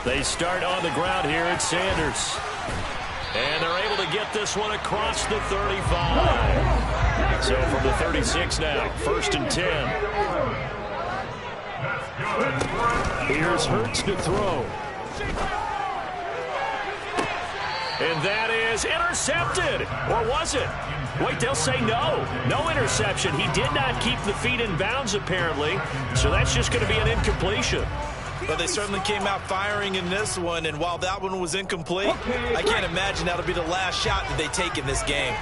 They start on the ground here at Sanders. And they're able to get this one across the 35. So from the 36 now, 1st and 10. Here's Hurts to throw. And that is intercepted. Or was it? Wait, they'll say no. No interception. He did not keep the feet in bounds, apparently. So that's just going to be an incompletion. But they certainly came out firing in this one, and while that one was incomplete, I can't imagine that'll be the last shot that they take in this game.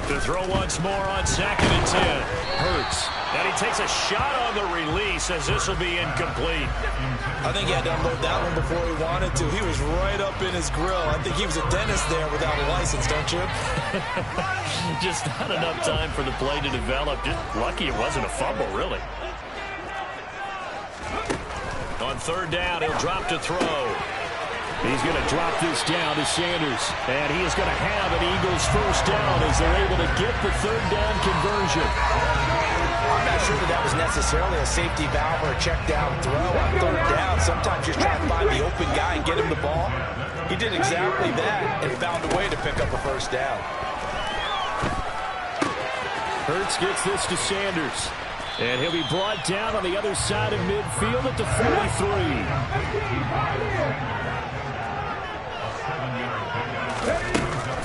To throw once more on 2nd and 10. Hurts. And he takes a shot on the release as this will be incomplete. I think he had to unload that one before he wanted to. He was right up in his grill. I think he was a dentist there without a license, don't you? Just not enough time for the play to develop. Just lucky it wasn't a fumble, really. On 3rd down, he'll drop to throw. He's going to drop this down to Sanders. And he is going to have an Eagles 1st down as they're able to get the 3rd down conversion. I'm not sure that was necessarily a safety valve or a check down throw on 3rd down. Sometimes just try to find the open guy and get him the ball. He did exactly that and found a way to pick up a 1st down. Hurts gets this to Sanders. And he'll be brought down on the other side of midfield at the 43.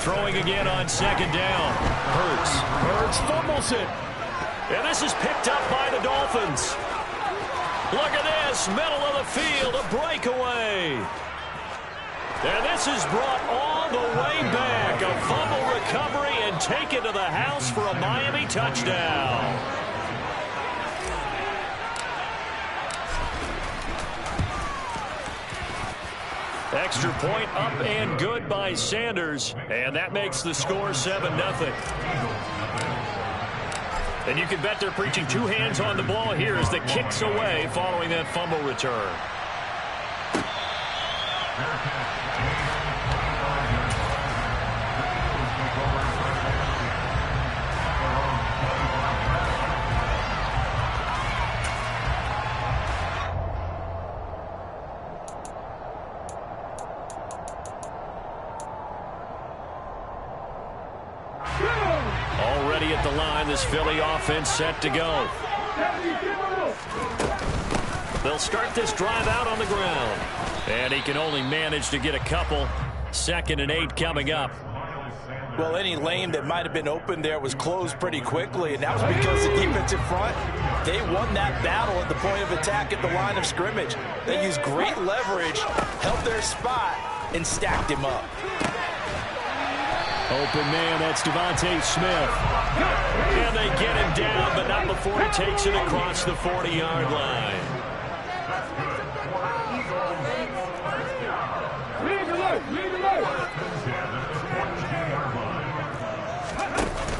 Throwing again on 2nd down. Hurts fumbles it. And this is picked up by the Dolphins. Look at this, middle of the field, a breakaway. And this is brought all the way back. A fumble recovery and taken to the house for a Miami touchdown. Extra point up and good by Sanders. And that makes the score 7-0. And you can bet they're preaching 2 hands on the ball here as the kicks away following that fumble return. Already at the line, this Philly offense set to go. They'll start this drive out on the ground. And he can only manage to get a couple. 2nd and 8 coming up. Well, any lane that might have been open there was closed pretty quickly, and that was because the defensive front, they won that battle at the point of attack at the line of scrimmage. They used great leverage, held their spot, and stacked him up. Open man, that's Devontae Smith. And they get him down, but not before he takes it across the 40-yard line.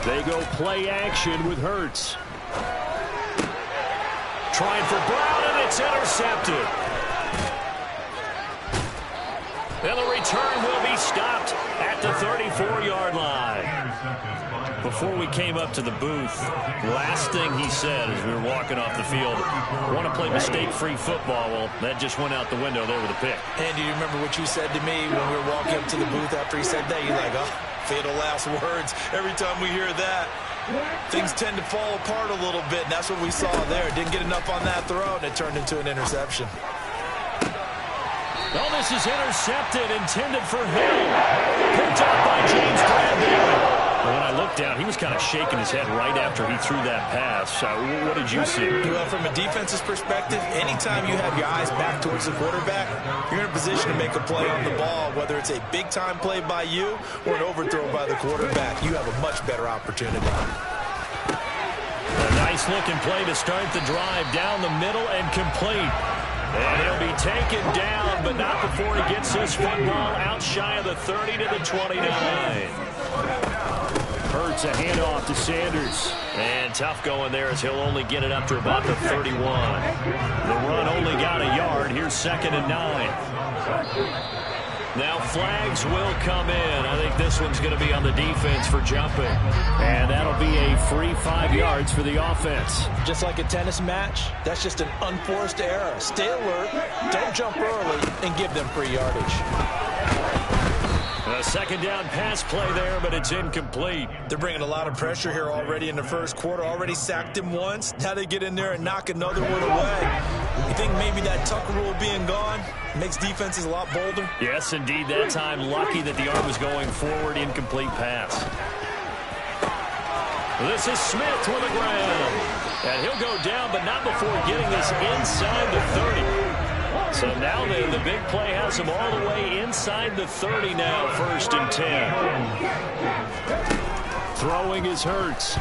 They go play action with Hurts. Trying for Brown, and it's intercepted. And the return will be stopped at the 34-yard line. Before we came up to the booth, last thing he said as we were walking off the field, want to play mistake-free football. Well, that just went out the window there with a pick. And do you remember what you said to me when we were walking up to the booth after he said that? You're like, oh, fatal last words. Every time we hear that, things tend to fall apart a little bit, and that's what we saw there. Didn't get enough on that throw, and it turned into an interception. Oh, this is intercepted, intended for Hill. Picked up by James Bradbury. When I looked down, he was kind of shaking his head right after he threw that pass. What did you see? Well, from a defense's perspective, anytime you have your eyes back towards the quarterback, you're in a position to make a play on the ball, whether it's a big-time play by you or an overthrow by the quarterback. You have a much better opportunity. A nice-looking play to start the drive down the middle and complete. And he'll be taken down, but not before he gets his football out shy of the 30 to the 29. Hurts a handoff to Sanders. And tough going there as he'll only get it up to about the 31. The run only got a yard. Here's 2nd and 9. Now flags will come in. I think this one's going to be on the defense for jumping. And that'll be a free 5 yards for the offense. Just like a tennis match, that's just an unforced error. Stay alert, don't jump early, and give them free yardage. A second down pass play there, but it's incomplete. They're bringing a lot of pressure here already in the first quarter. Already sacked him once. Now they get in there and knock another one away. You think maybe that Tucker rule being gone makes defenses a lot bolder? Yes, indeed. That time, lucky that the arm was going forward. Incomplete pass. This is Smith with the ground. And he'll go down, but not before getting this inside the 30. So now the big play has him all the way inside the 30 now, 1st and 10. Throwing is Hurts.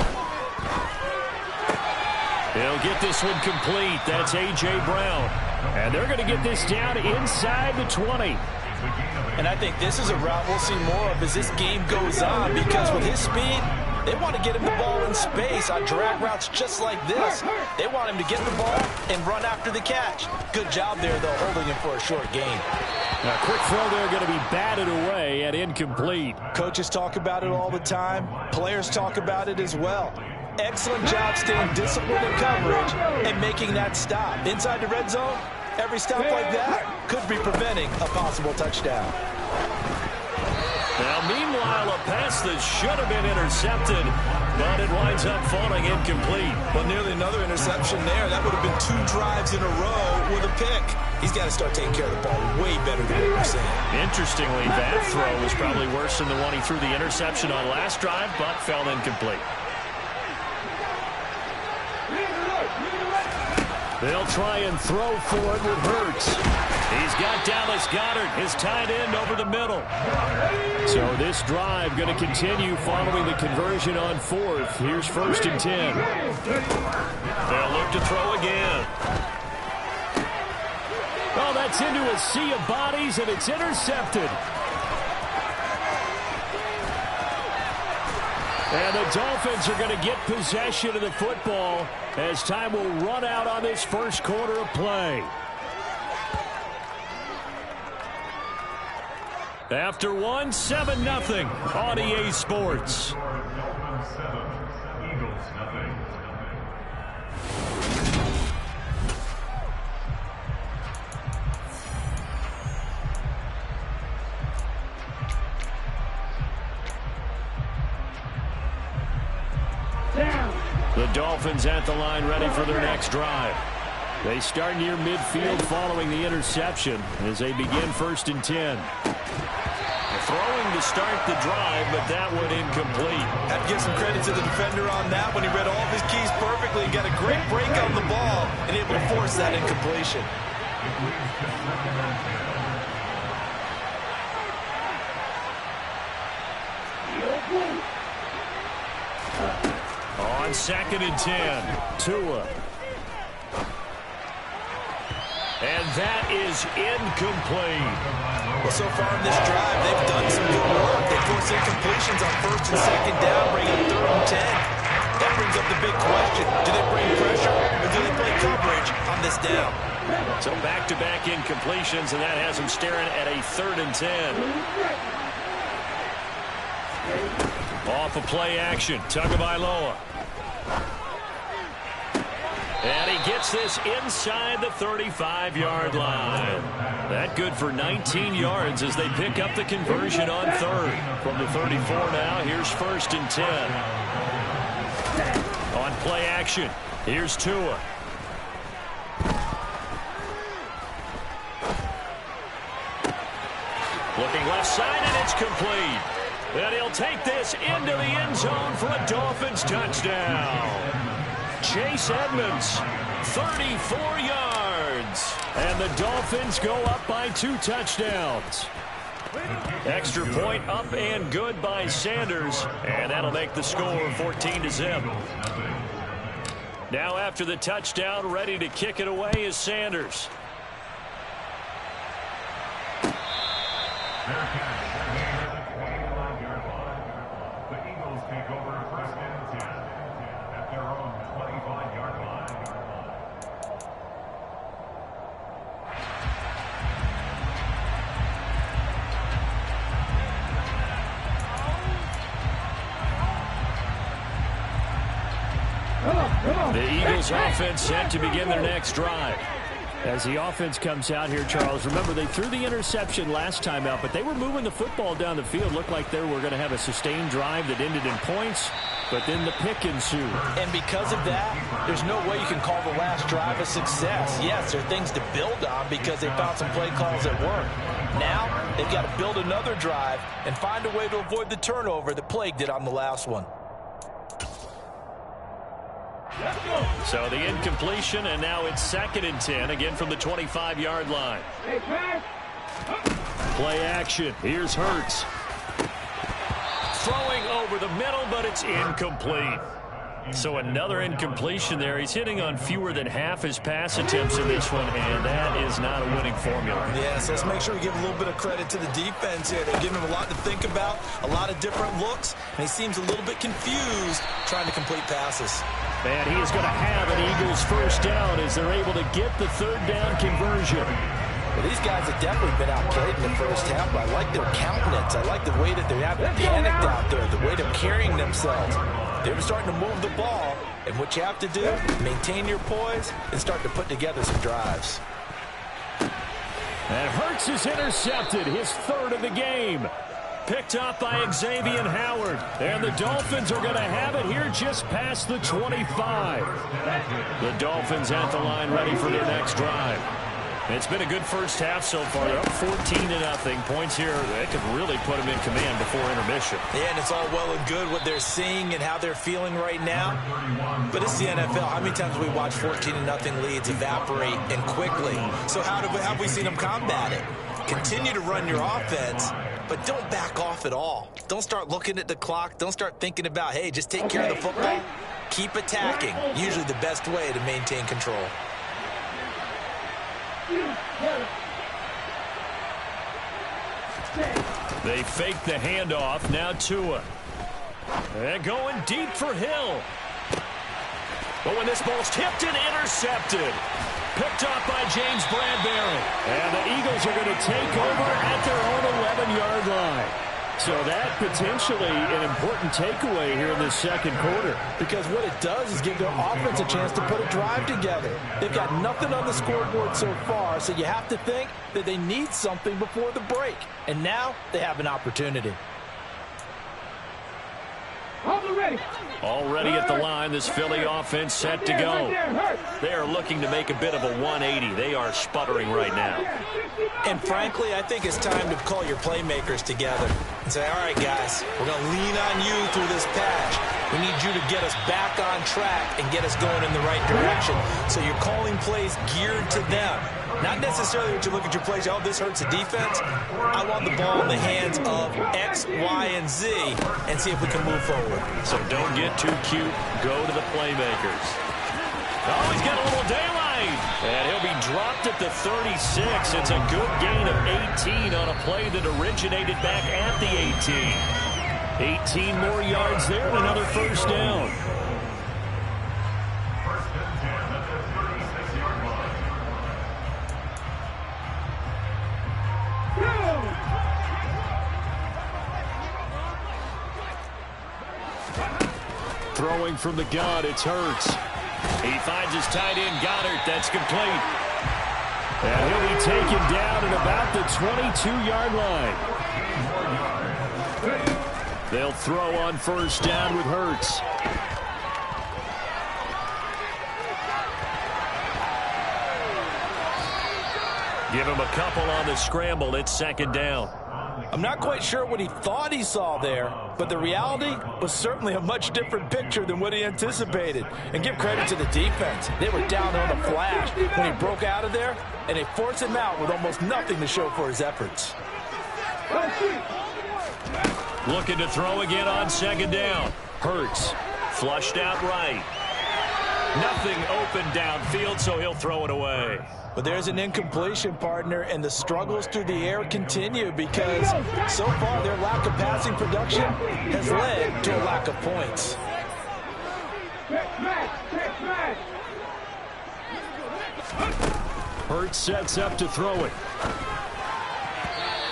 He'll get this one complete. That's A.J. Brown. And they're going to get this down inside the 20. And I think this is a route we'll see more of as this game goes on, because with his speed, they want to get him the ball in space on drag routes just like this. They want him to get the ball and run after the catch. Good job there, though, holding him for a short gain. Now, quick throw there going to be batted away and incomplete. Coaches talk about it all the time. Players talk about it as well. Excellent job staying disciplined in coverage and making that stop. Inside the red zone, every stop like that could be preventing a possible touchdown. Now, meanwhile, a pass that should have been intercepted, but it winds up falling incomplete. Well, nearly another interception there. That would have been 2 drives in a row with a pick. He's got to start taking care of the ball way better than what we're seeing. Interestingly, That throw was probably worse than the one he threw the interception on last drive, but fell incomplete. They'll try and throw for it with Hurts. He's got Dallas Goedert, his tight end, over the middle. So this drive going to continue following the conversion on 4th. Here's 1st and 10. They'll look to throw again. Oh, that's into a sea of bodies, and it's intercepted. And the Dolphins are going to get possession of the football as time will run out on this first quarter of play. After 7-0 on EA Sports. The Dolphins at the line ready for their next drive. They start near midfield following the interception as they begin 1st and 10. Throwing to start the drive, but that one incomplete. Have to give some credit to the defender on that when he read all of his keys perfectly and got a great break on the ball and able to force that incompletion. On 2nd and 10, Tua. And that is incomplete. Well, so far in this drive, they've done some good work. They forced incompletions on 1st and 2nd down, bringing 3rd and 10. That brings up the big question. Do they bring pressure or do they play coverage on this down? So back-to-back incompletions, and that has them staring at a 3rd and 10. Off of play action, Tagovailoa. And he gets this inside the 35-yard line. That good for 19 yards as they pick up the conversion on 3rd. From the 34 now, here's 1st and 10. On play action, here's Tua. Looking left side, and it's complete. And he'll take this into the end zone for a Dolphins touchdown. Chase Edmonds, 34 yards. And the Dolphins go up by 2 touchdowns. Extra point up and good by Sanders. And that'll make the score 14-0. Now after the touchdown, ready to kick it away is Sanders. The Eagles offense set to begin their next drive. As the offense comes out here, Charles, remember they threw the interception last time out, but they were moving the football down the field. Looked like they were going to have a sustained drive that ended in points, but then the pick ensued. And because of that, there's no way you can call the last drive a success. Yes, there are things to build on because they found some play calls that work. Now, they've got to build another drive and find a way to avoid the turnover that plagued it on the last one. So the incompletion, and now it's 2nd and 10, again from the 25-yard line. Play action. Here's Hurts. Throwing over the middle, but it's incomplete. So another incompletion there. He's hitting on fewer than half his pass attempts in this one, and that is not a winning formula. Yeah, so let's make sure we give a little bit of credit to the defense here. They're giving him a lot to think about, a lot of different looks, and he seems a little bit confused trying to complete passes. And he is going to have an Eagles first down as they're able to get the 3rd down conversion. Well, these guys have definitely been outplayed in the first half, but I like their countenance. I like the way that they're not panicked out there, the way they're carrying themselves. They're starting to move the ball, and what you have to do, maintain your poise and start to put together some drives. And Hurts is intercepted, his 3rd of the game. Picked up by Xavier Howard. And the Dolphins are going to have it here just past the 25. The Dolphins at the line ready for their next drive. It's been a good first half so far. They're up 14-0. Points here, they could really put them in command before intermission. Yeah, and it's all well and good what they're seeing and how they're feeling right now. But it's the NFL. How many times have we watched 14-0 leads evaporate and quickly? So how have we seen them combat it? Continue to run your offense, but don't back off at all. Don't start looking at the clock. Don't start thinking about, hey, just take care of the football. Keep attacking. Usually the best way to maintain control. They fake the handoff. Now Tua. They're going deep for Hill. But when this ball's tipped and intercepted. Picked up by James Bradbury. And the Eagles are going to take over at their own 11-yard line. So that potentially an important takeaway here in this second quarter. Because what it does is give their offense a chance to put a drive together. They've got nothing on the scoreboard so far, so you have to think that they need something before the break. And now they have an opportunity. Already at the line, this Philly offense set to go. They are looking to make a bit of a 180. They are sputtering right now. And frankly, I think it's time to call your playmakers together and say, all right, guys, we're going to lean on you through this patch. We need you to get us back on track and get us going in the right direction. So you're calling plays geared to them. Not necessarily what you look at your plays, oh, this hurts the defense. I want the ball in the hands of X, Y, and Z and see if we can move forward. So don't get too cute. Go to the playmakers. Oh, he's got a little daylight. And he'll be dropped at the 36. It's a good gain of 18 on a play that originated back at the 18. 18 more yards there and another first down. Throwing from the gun, it's Hurts. He finds his tight end, Goddard. That's complete. And he'll be taken down at about the 22-yard line. They'll throw on first down with Hurts. Give him a couple on the scramble. It's second down. I'm not quite sure what he thought he saw there, but the reality was certainly a much different picture than what he anticipated. And give credit to the defense. They were down on the flash when he broke out of there, and they forced him out with almost nothing to show for his efforts. Looking to throw again on second down. Hurts flushed out right. Nothing open downfield, so he'll throw it away. But there's an incompletion, partner, and the struggles through the air continue because so far their lack of passing production has led to a lack of points. Hurts sets up to throw it.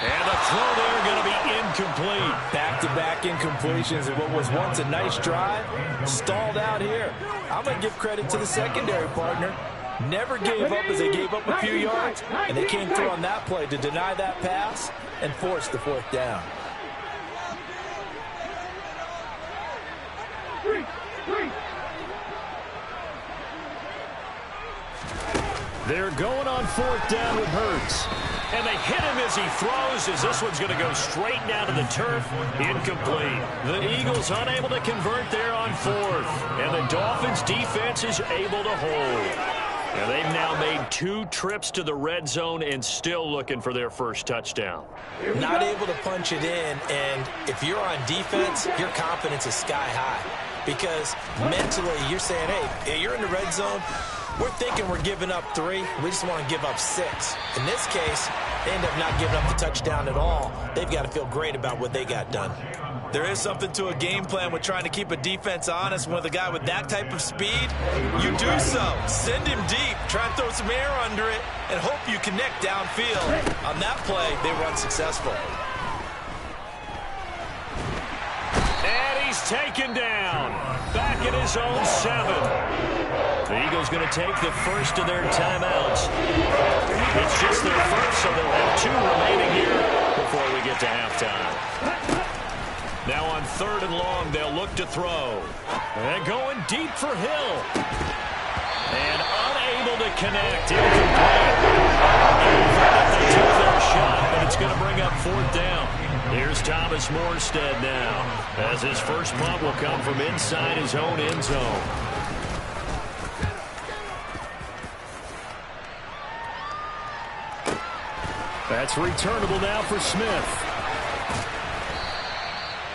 And the throw there going to be incomplete. Back-to-back incompletions and what was once a nice drive stalled out here. I'm going to give credit to the secondary partner. Never gave up as they gave up a few yards, and they came through on that play to deny that pass and force the fourth down. They're going on fourth down with Hurts. And they hit him as he throws, as this one's going to go straight down to the turf. Incomplete. The Eagles unable to convert there on fourth. And the Dolphins defense is able to hold. And they've now made 2 trips to the red zone and still looking for their first touchdown. Not able to punch it in, and if you're on defense, your confidence is sky high. Because mentally, you're saying, hey, you're in the red zone. We're thinking we're giving up 3. We just want to give up 6. In this case, they end up not giving up the touchdown at all. They've got to feel great about what they got done. There is something to a game plan with trying to keep a defense honest. With a guy with that type of speed, you do so. Send him deep. Try and throw some air under it and hope you connect downfield. On that play, they were unsuccessful. And he's taken down. Back at his own 7. The Eagles going to take the first of their timeouts. It's just their first, so they'll have 2 remaining here before we get to halftime. Now on 3rd and long, they'll look to throw. And going deep for Hill. And unable to connect. Incomplete. They took their shot, but it's going to bring up 4th down. Here's Thomas Morstead now, as his first punt will come from inside his own end zone. That's returnable now for Smith.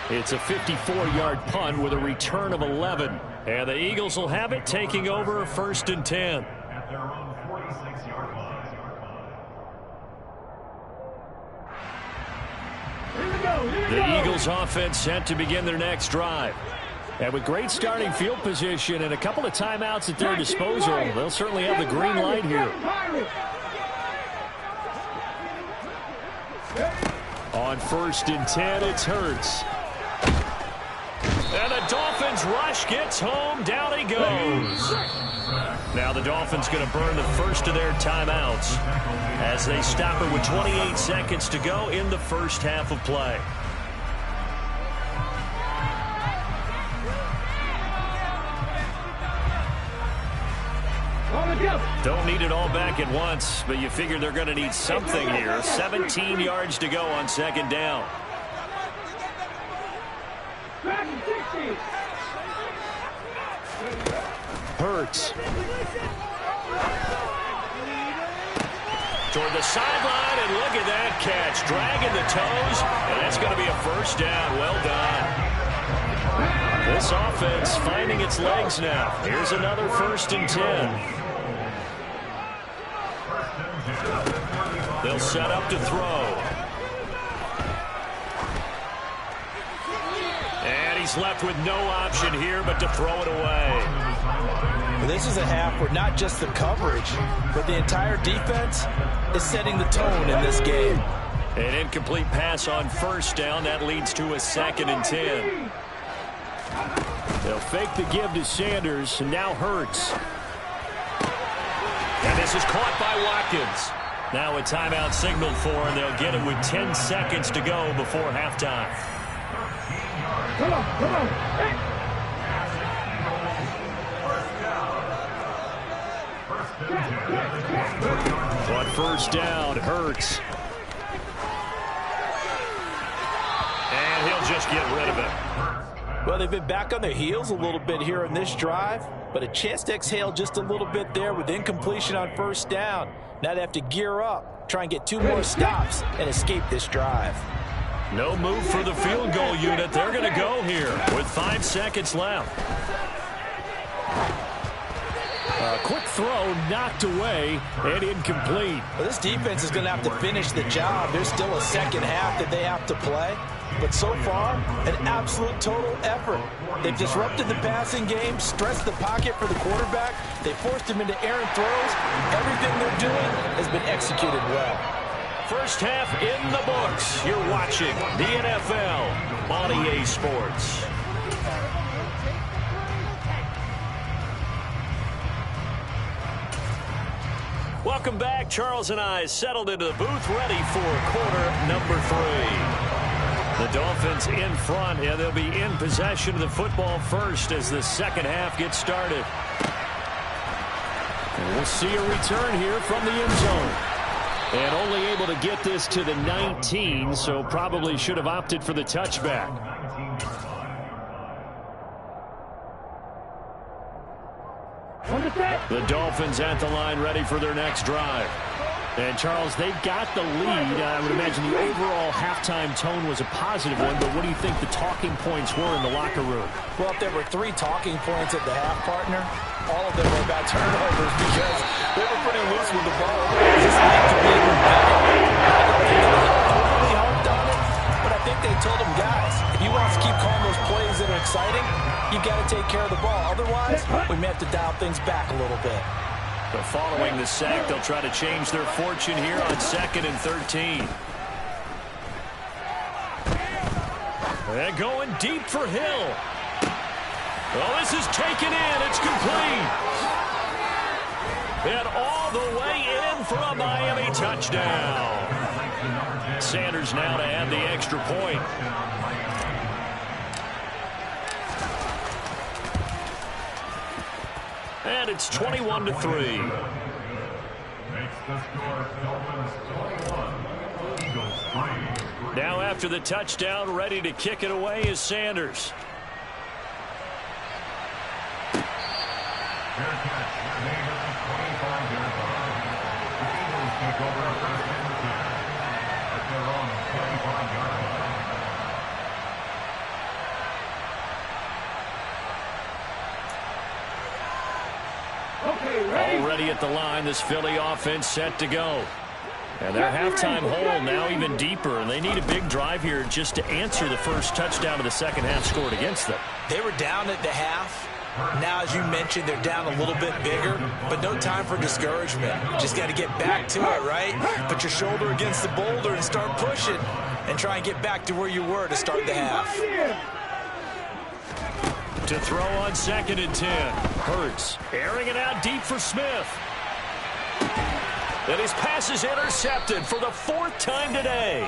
It's a 54-yard punt with a return of 11. And the Eagles will have it, taking over 1st and 10. The Eagles offense set to begin their next drive. And with great starting field position and a couple of timeouts at their disposal, they'll certainly have the green light here. On 1st and 10, it's Hurts. And the Dolphins rush gets home. Down he goes. Now the Dolphins going to burn the first of their timeouts as they stop it with 28 seconds to go in the first half of play. Don't need it all back at once, but you figure they're going to need something here. 17 yards to go on 2nd down. Hurts. Toward the sideline, and look at that catch. Dragging the toes, and that's going to be a first down. Well done. This offense finding its legs now. Here's another 1st and 10. They'll set up to throw. And he's left with no option here but to throw it away. Well, this is a half where not just the coverage, but the entire defense is setting the tone in this game. An incomplete pass on 1st down. That leads to a 2nd and 10. They'll fake the give to Sanders, and now Hurts. And this is caught by Watkins. Now a timeout signaled for, and they'll get it with 10 seconds to go before halftime. Come on, come on. Hey. On 1st down, Hurts. And he'll just get rid of it. Well, they've been back on their heels a little bit here in this drive, but a chance to exhale just a little bit there with incompletion on 1st down. Now they have to gear up, try and get 2 more stops and escape this drive. No move for the field goal unit. They're going to go here with 5 seconds left. A quick throw knocked away and incomplete. Well, this defense is going to have to finish the job. There's still a second half that they have to play. But so far, an absolute total effort. They've disrupted the passing game, stressed the pocket for the quarterback. They forced him into errant throws. Everything they're doing has been executed well. First half in the books. You're watching the NFL on EA Sports. Welcome back. Charles and I settled into the booth, ready for quarter number 3. The Dolphins in front, and they'll be in possession of the football first as the second half gets started. And we'll see a return here from the end zone. And only able to get this to the 19, so probably should have opted for the touchback. The Dolphins at the line, ready for their next drive. And, Charles, they've got the lead. I would imagine the overall halftime tone was a positive one, but what do you think the talking points were in the locker room? Well, if there were 3 talking points at the half, partner, all of them were about turnovers because they were pretty loose with the ball. This league could be even better. I don't think they overly harped on it, but I think they told them, guys, if you want us to keep calling those plays that are exciting, you've got to take care of the ball. Otherwise, we may have to dial things back a little bit. But following the sack, they'll try to change their fortune here on 2nd and 13. And going deep for Hill. Well, this is taken in. It's complete. And all the way in for a Miami touchdown. Sanders now to add the extra point. And it's 21-3. Now after the touchdown, ready to kick it away is Sanders. Already at the line, this Philly offense set to go. And their halftime hole now even deeper, and they need a big drive here just to answer the first touchdown of the second half scored against them. They were down at the half. Now, as you mentioned, they're down a little bit bigger, but no time for discouragement. Just got to get back to it, right? Put your shoulder against the boulder and start pushing and try and get back to where you were to start the half. To throw on 2nd and 10. Hurts airing it out deep for Smith. And his pass is intercepted for the 4th time today.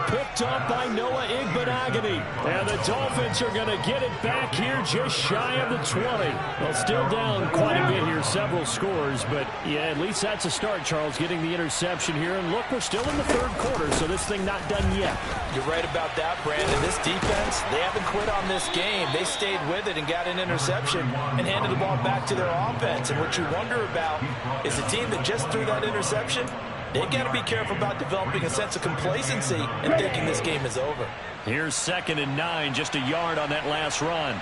Picked up by Noah Igbenogany. And the Dolphins are going to get it back here just shy of the 20. Well, still down quite a bit here, several scores. But, yeah, at least that's a start, Charles, getting the interception here. And, look, we're still in the 3rd quarter, so this thing not done yet. You're right about that, Brandon. This defense, they haven't quit on this game. They stayed with it and got an interception and handed the ball back to their offense. And what you wonder about is the team that just threw that interception, they've got to be careful about developing a sense of complacency and thinking this game is over. Here's 2nd and 9, just a yard on that last run.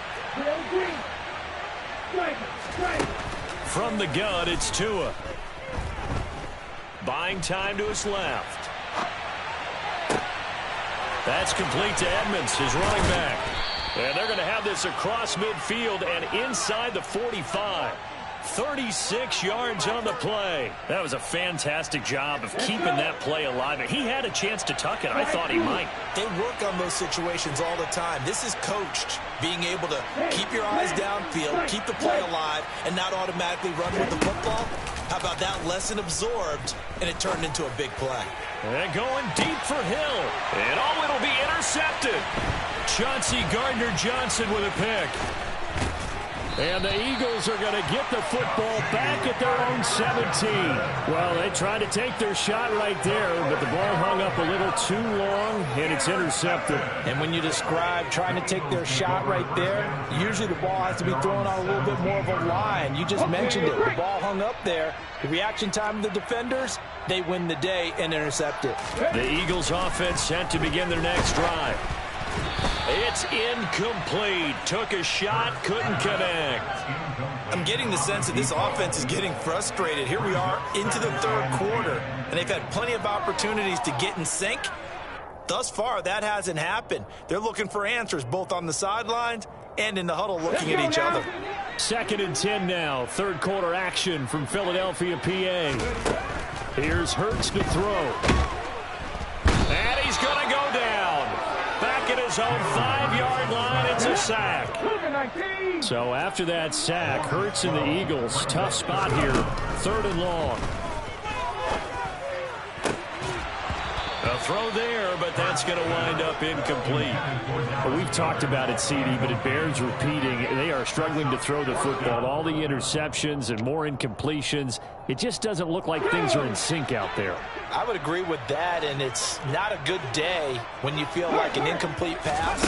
From the gun, it's Tua. Buying time to his left. That's complete to Edmonds, his running back. And they're going to have this across midfield and inside the 45. 36 yards on the play. That was a fantastic job of keeping that play alive. He had a chance to tuck it. I thought he might. They work on those situations all the time. This is coached, being able to keep your eyes downfield, keep the play alive, and not automatically run with the football. How about that lesson absorbed, and it turned into a big play. And going deep for Hill. And oh, it'll be intercepted. Chauncey Gardner-Johnson with a pick. And the Eagles are going to get the football back at their own 17. Well, they tried to take their shot right there, but the ball hung up a little too long, and it's intercepted. And when you describe trying to take their shot right there, usually the ball has to be thrown on a little bit more of a line. You just mentioned it. The ball hung up there. The reaction time of the defenders, they win the day and intercept it. The Eagles offense set to begin their next drive. It's incomplete. Took a shot, couldn't connect. I'm getting the sense that this offense is getting frustrated. Here we are into the 3rd quarter, and they've had plenty of opportunities to get in sync. Thus far, that hasn't happened. They're looking for answers both on the sidelines and in the huddle looking at each other. 2nd and 10 now. 3rd quarter action from Philadelphia, PA. Here's Hurts to throw. own 5-yard line. It's a sack. So after that sack, Hurts and the Eagles, tough spot here, 3rd and long. A throw there, but that's going to wind up incomplete. Well, we've talked about it, CD, but it bears repeating. They are struggling to throw the football. All the interceptions and more incompletions. It just doesn't look like things are in sync out there. I would agree with that, and it's not a good day when you feel like an incomplete pass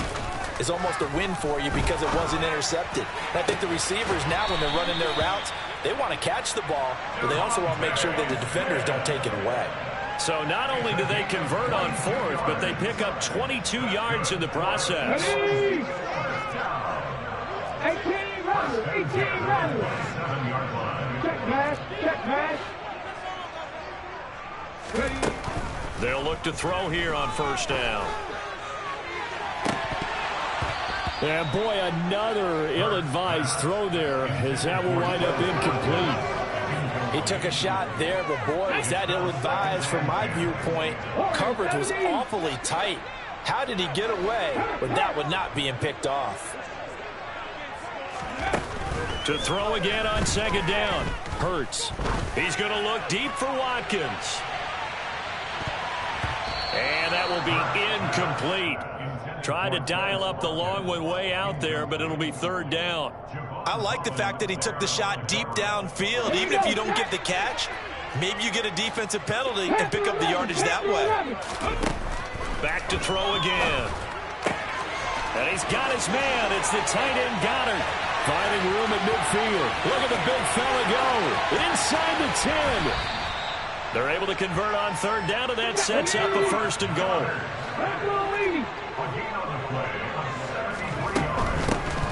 is almost a win for you because it wasn't intercepted. And I think the receivers now, when they're running their routes, they want to catch the ball, but they also want to make sure that the defenders don't take it away. So not only do they convert on 4th, but they pick up 22 yards in the process. 18 runners. Check pass. They'll look to throw here on 1st down. And boy, another ill-advised throw there, as that will wind up incomplete. He took a shot there, but boy, was that ill-advised from my viewpoint. Coverage was awfully tight. How did he get away with that one not being picked off? To throw again on 2nd down. Hurts. He's going to look deep for Watkins. And that will be incomplete. Tried to dial up the long one way out there, but it'll be 3rd down. I like the fact that he took the shot deep downfield. Even if you don't get the catch, maybe you get a defensive penalty and pick up the yardage that way. Back to throw again. And he's got his man. It's the tight end Goddard. Finding room at midfield. Look at the big fella go. Inside the 10. They're able to convert on 3rd down, and that sets up a 1st and goal.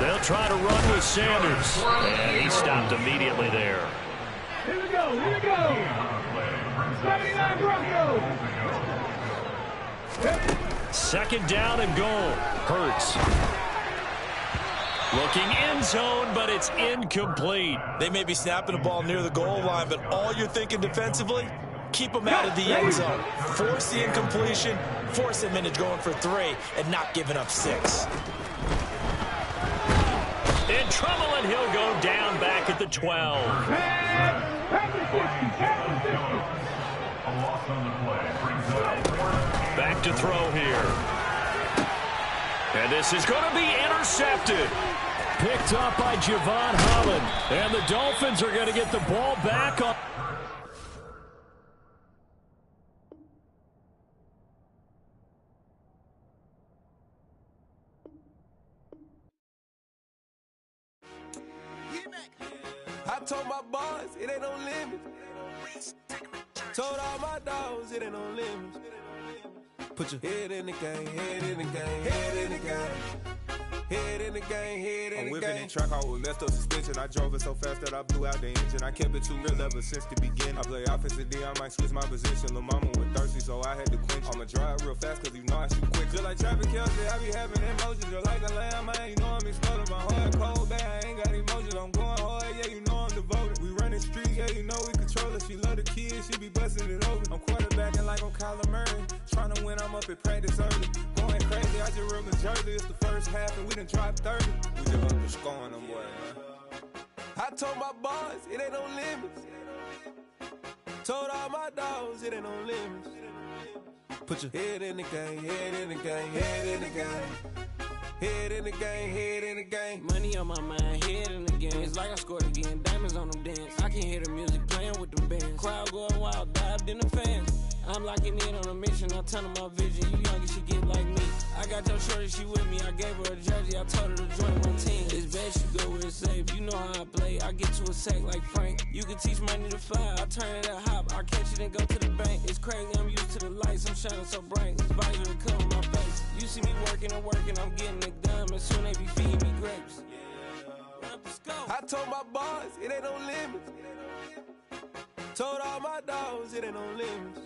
They'll try to run with Sanders. And he stopped immediately there. Here we go. 79 Broncos. 2nd down and goal. Hurts. Looking end zone, but it's incomplete. They may be snapping the ball near the goal line, but all you're thinking defensively, keep them out of the end zone. Force the incompletion, force him into going for 3, and not giving up 6. In trouble, and he'll go down back at the 12. Back to throw here. And this is going to be intercepted. Picked up by Javon Holland. And the Dolphins are going to get the ball back up. I told my boys it ain't no limit. Told all my dogs it ain't no limit. Put your head in the game, head in the game, head in the game. Head in the game, head in the game. I'm whipping the track out with messed up suspension. I drove it so fast that I blew out the engine. I kept it too real ever since the beginning. I play offensive D, I might switch my position. Lil' mama was thirsty, so I had to quench. I'ma drive real fast, cause you know I shoot quick. Just like Travis Kelce, I be having emotions. Just like a lamb, man, you know I'm exploding. My heart cold, bad, I ain't got emotions. I'm going hard, yeah, you know I'm devoted. We running streets, yeah, you know we control it. She love the kids, she be busting it over. I'm quarterbacking like I'm Kyler Murray. Trying to win, I'm up at practice early. Going crazy, I just rub the jersey. It's the first half, and we done dropped 30. We just underscoring them, boy, man. I told my boys it ain't no limits. Told all my dogs it ain't no limits. Put your head in the game, head in the game, head in the game. Head in the game, head in the game. Money on my mind, head in the game. It's like I scored again, diamonds on them dance. I can hear the music playing with them bands. Crowd going wild, dived in the fans. I'm locking in on a mission, I tell her my vision. You young, you should get like me. I got your shorty, she with me. I gave her a jersey, I told her to join my team. It's best you go where it's safe. You know how I play. I get to a sack like Frank. You can teach money to fly. I turn it at hop. I catch it and go to the bank. It's crazy, I'm used to the lights. I'm shining so bright. This visor to come on my face. You see me working and working. I'm getting it done. And soon they be feeding me grapes. I told my boys it ain't no limits. Told all my dogs it ain't no limits.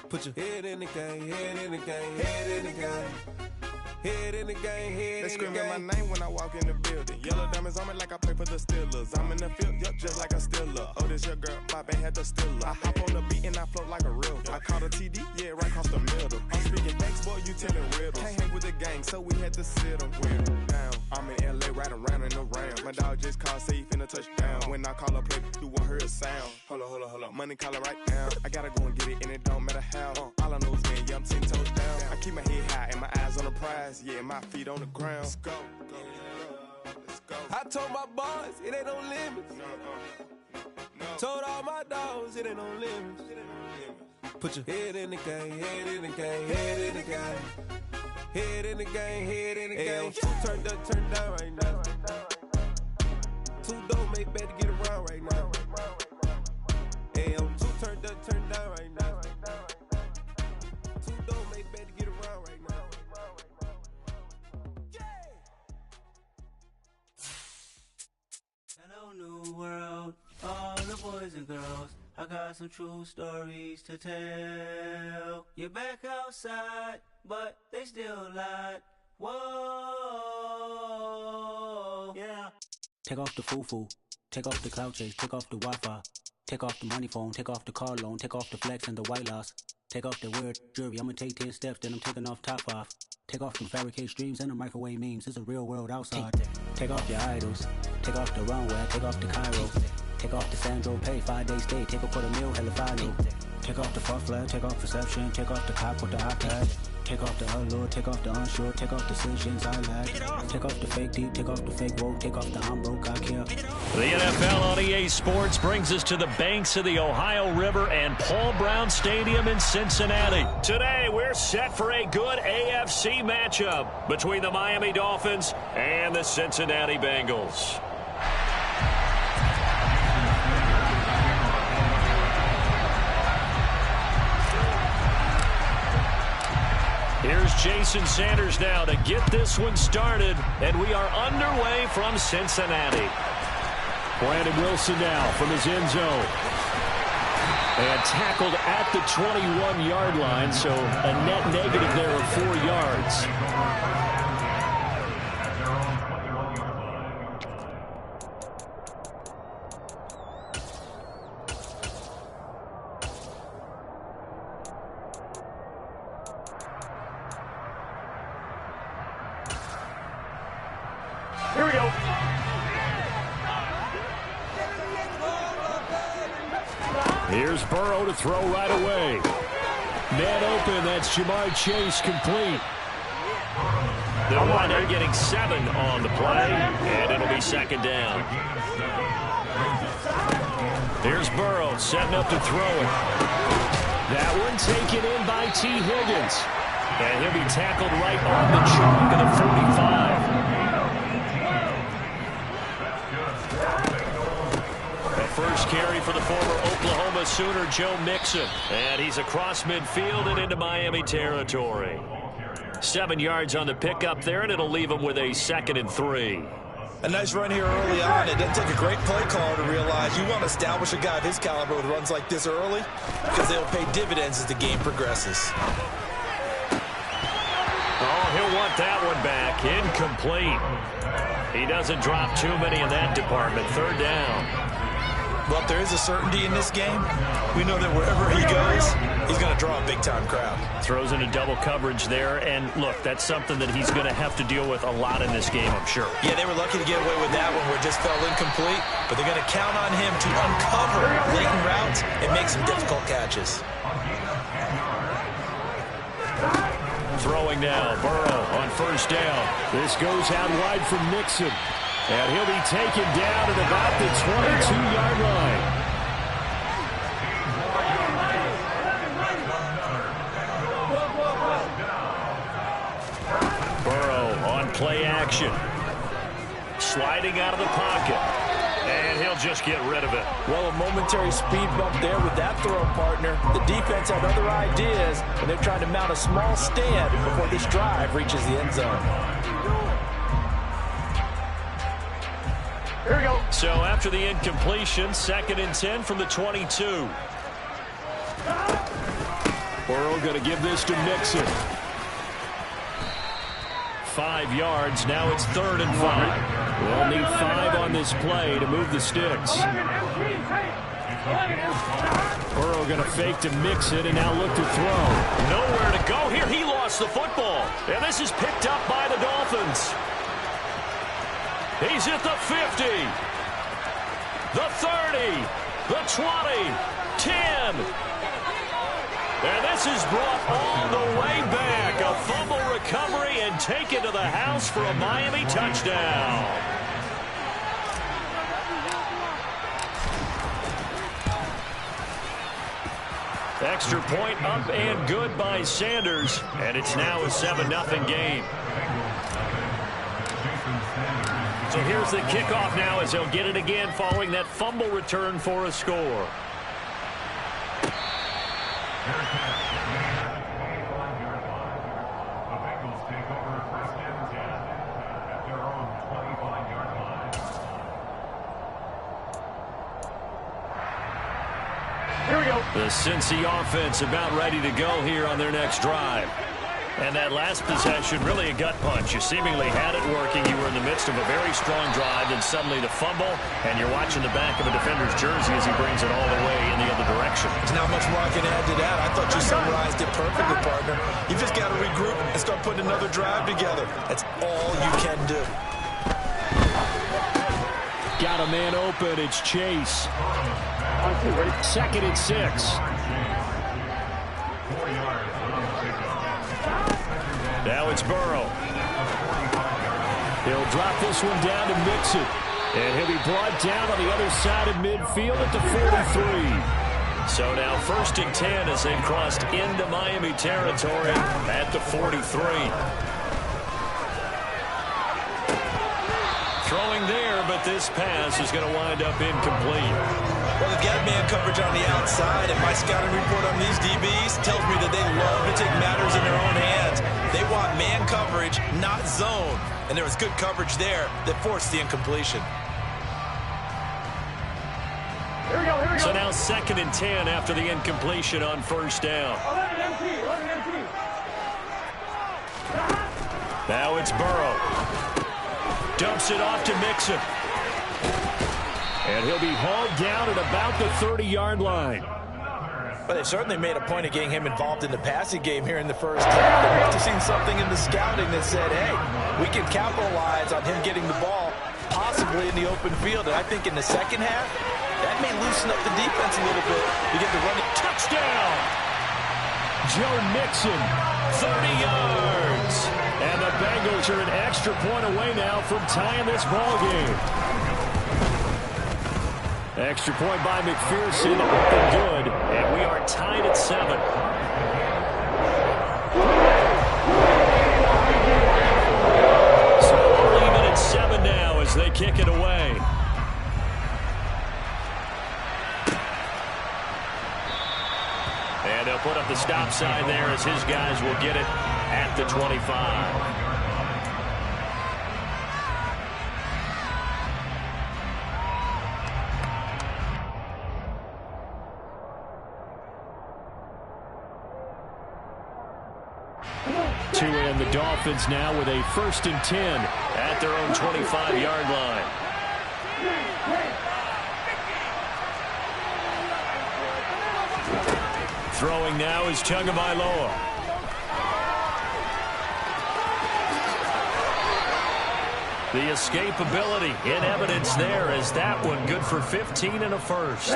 Put your head in the game, head in the game, head in the game. Head in the game, head in the game. They screaming my name when I walk in the building. Yellow diamonds diamonds on me like I play for the Steelers. I'm in the field, yup, just like a Steeler. Oh, this your girl, my band had the Steeler. I hop on the beat and I float like a river. I caught a TD, yeah, right across the middle. I'm speaking thanks, boy, you telling riddles. Can't hang with the gang, so we had to sit them down. I'm in LA, riding around in the round. My dog just called, say he finna touch down. When I call a play, you won't hear a sound. Hold up, money call it right now. I gotta go and get it, and it don't matter how. All I know is man, yeah, I'm 10 toes down. I keep my head high and my eyes on the prize. Yeah, my feet on the ground. Let's go. Let's go. I told my boys, it ain't no limits. Told all my dogs, it ain't no limits. Put your head in the game, head in the game, head in the game. Head in the game, head in the game. Two turned up, turned down right now. Two dope make better get around right now. Hey, I'm two turned up, turned down right now. Two dope make better get around right now. Hello, new world, all the boys and girls. I got some true stories to tell. You're back outside, but they still lied. Whoa, yeah. Take off the foo-foo, take off the cloud chase, take off the Wi-Fi, take off the money phone, take off the car loan, take off the flex and the white loss. Take off the weird jewelry, I'ma take 10 steps, then I'm taking off top off. Take off them fabricated streams and the microwave memes, it's a real world outside. Take off your idols, take off the runway, take off the Cairo. Take off the Sandro pay, 5-day stay, take a quarter meal, hella final. Take off the fuck flag, take off perception, take off the cop with the iPad. Take off the allure, take off the unsure, take off decisions I lack. Take off the fake deep, take off the fake woke, take off the I'm broke, I care. The NFL on EA Sports brings us to the banks of the Ohio River and Paul Brown Stadium in Cincinnati. Today, we're set for a good AFC matchup between the Miami Dolphins and the Cincinnati Bengals. Here's Jason Sanders now to get this one started, and we are underway from Cincinnati. Brandon Wilson now from his end zone. And tackled at the 21-yard line, so a net negative there of 4 yards. Here we go. Here's Burrow to throw right away. Man open, that's Jamar Chase complete. They'll wind up getting 7 on the play, and it'll be second down. Here's Burrow setting up to throw it. That one taken in by T. Higgins. And he'll be tackled right on the chalk of the 45. First carry for the former Oklahoma Sooner, Joe Mixon. And he's across midfield and into Miami territory. 7 yards on the pickup there, and it'll leave him with a 2nd and 3. A nice run here early on. It doesn't take a great play caller to realize you want to establish a guy of his caliber with runs like this early because they'll pay dividends as the game progresses. Oh, he'll want that one back. Incomplete. He doesn't drop too many in that department. 3rd down. Well, if there is a certainty in this game, we know that wherever he goes, he's going to draw a big-time crowd. Throws into double coverage there, and look, that's something that he's going to have to deal with a lot in this game, I'm sure. Yeah, they were lucky to get away with that one where it just fell incomplete, but they're going to count on him to uncover latent routes and make some difficult catches. Throwing now, Burrow on 1st down. This goes out wide from Mixon. And he'll be taken down at about the 22-yard line. Burrow on play action. Sliding out of the pocket. And he'll just get rid of it. Well, a momentary speed bump there with that throw, partner. The defense had other ideas, and they're trying to mount a small stand before this drive reaches the end zone. Here we go. So after the incompletion, 2nd and 10 from the 22. Burrow going to give this to Mixon. 5 yards. Now it's 3rd and 5. We'll need 5 on this play to move the sticks. Burrow going to fake to mix it and now look to throw. Nowhere to go here. He lost the football. And this is picked up by the Dolphins. He's at the 50. The 30. The 20. 10. And this is brought all the way back. A fumble recovery and taken to the house for a Miami touchdown. Extra point up and good by Sanders. And it's now a 7-0 game. So here's the kickoff now as they'll get it again following that fumble return for a score. Here we go. The Cincy offense about ready to go here on their next drive. And that last possession, really a gut punch. You seemingly had it working. You were in the midst of a very strong drive, and suddenly the fumble, and you're watching the back of a defender's jersey as he brings it all the way in the other direction. There's not much more I can add to that. I thought you summarized it perfectly, partner. You just got to regroup and start putting another drive together. That's all you can do. Got a man open. It's Chase. 2nd and 6. Now it's Burrow. He'll drop this one down to mix it. And he'll be brought down on the other side of midfield at the 43. So now 1st and 10 as they've crossed into Miami territory at the 43. Throwing there, but this pass is going to wind up incomplete. Well, they've got man coverage on the outside, and my scouting report on these DBs tells me that they love to take matters in their own hands. They want man coverage, not zone. And there was good coverage there that forced the incompletion. Here we go, here we go. So now 2nd and 10 after the incompletion on 1st down. 11 empty, 11 empty. Now it's Burrow. Dumps it off to Mixon. And he'll be hauled down at about the 30-yard line. But they certainly made a point of getting him involved in the passing game here in the first half. They must have seen something in the scouting that said, hey, we can capitalize on him getting the ball possibly in the open field. And I think in the second half, that may loosen up the defense a little bit to get the running. Touchdown! Joe Mixon, 30 yards. And the Bengals are an extra point away now from tying this ball game. Extra point by McPherson, open good, and we are tied at 7. So we're even at 7 now as they kick it away. And they'll put up the stop sign there as his guys will get it at the 25. 2 in the Dolphins now with a 1st and 10 at their own 25-yard line. Throwing now is Tagovailoa. The escapability in evidence there as that one good for 15 and a first.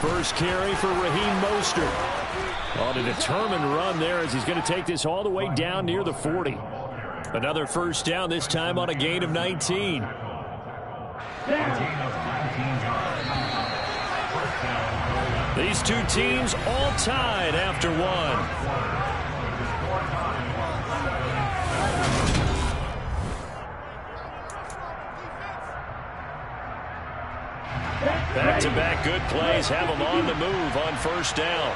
First carry for Raheem Mostert. On a determined run there as he's going to take this all the way down near the 40. Another first down, this time on a gain of 19. These two teams all tied after one. Back-to-back good plays have them on the move on first down.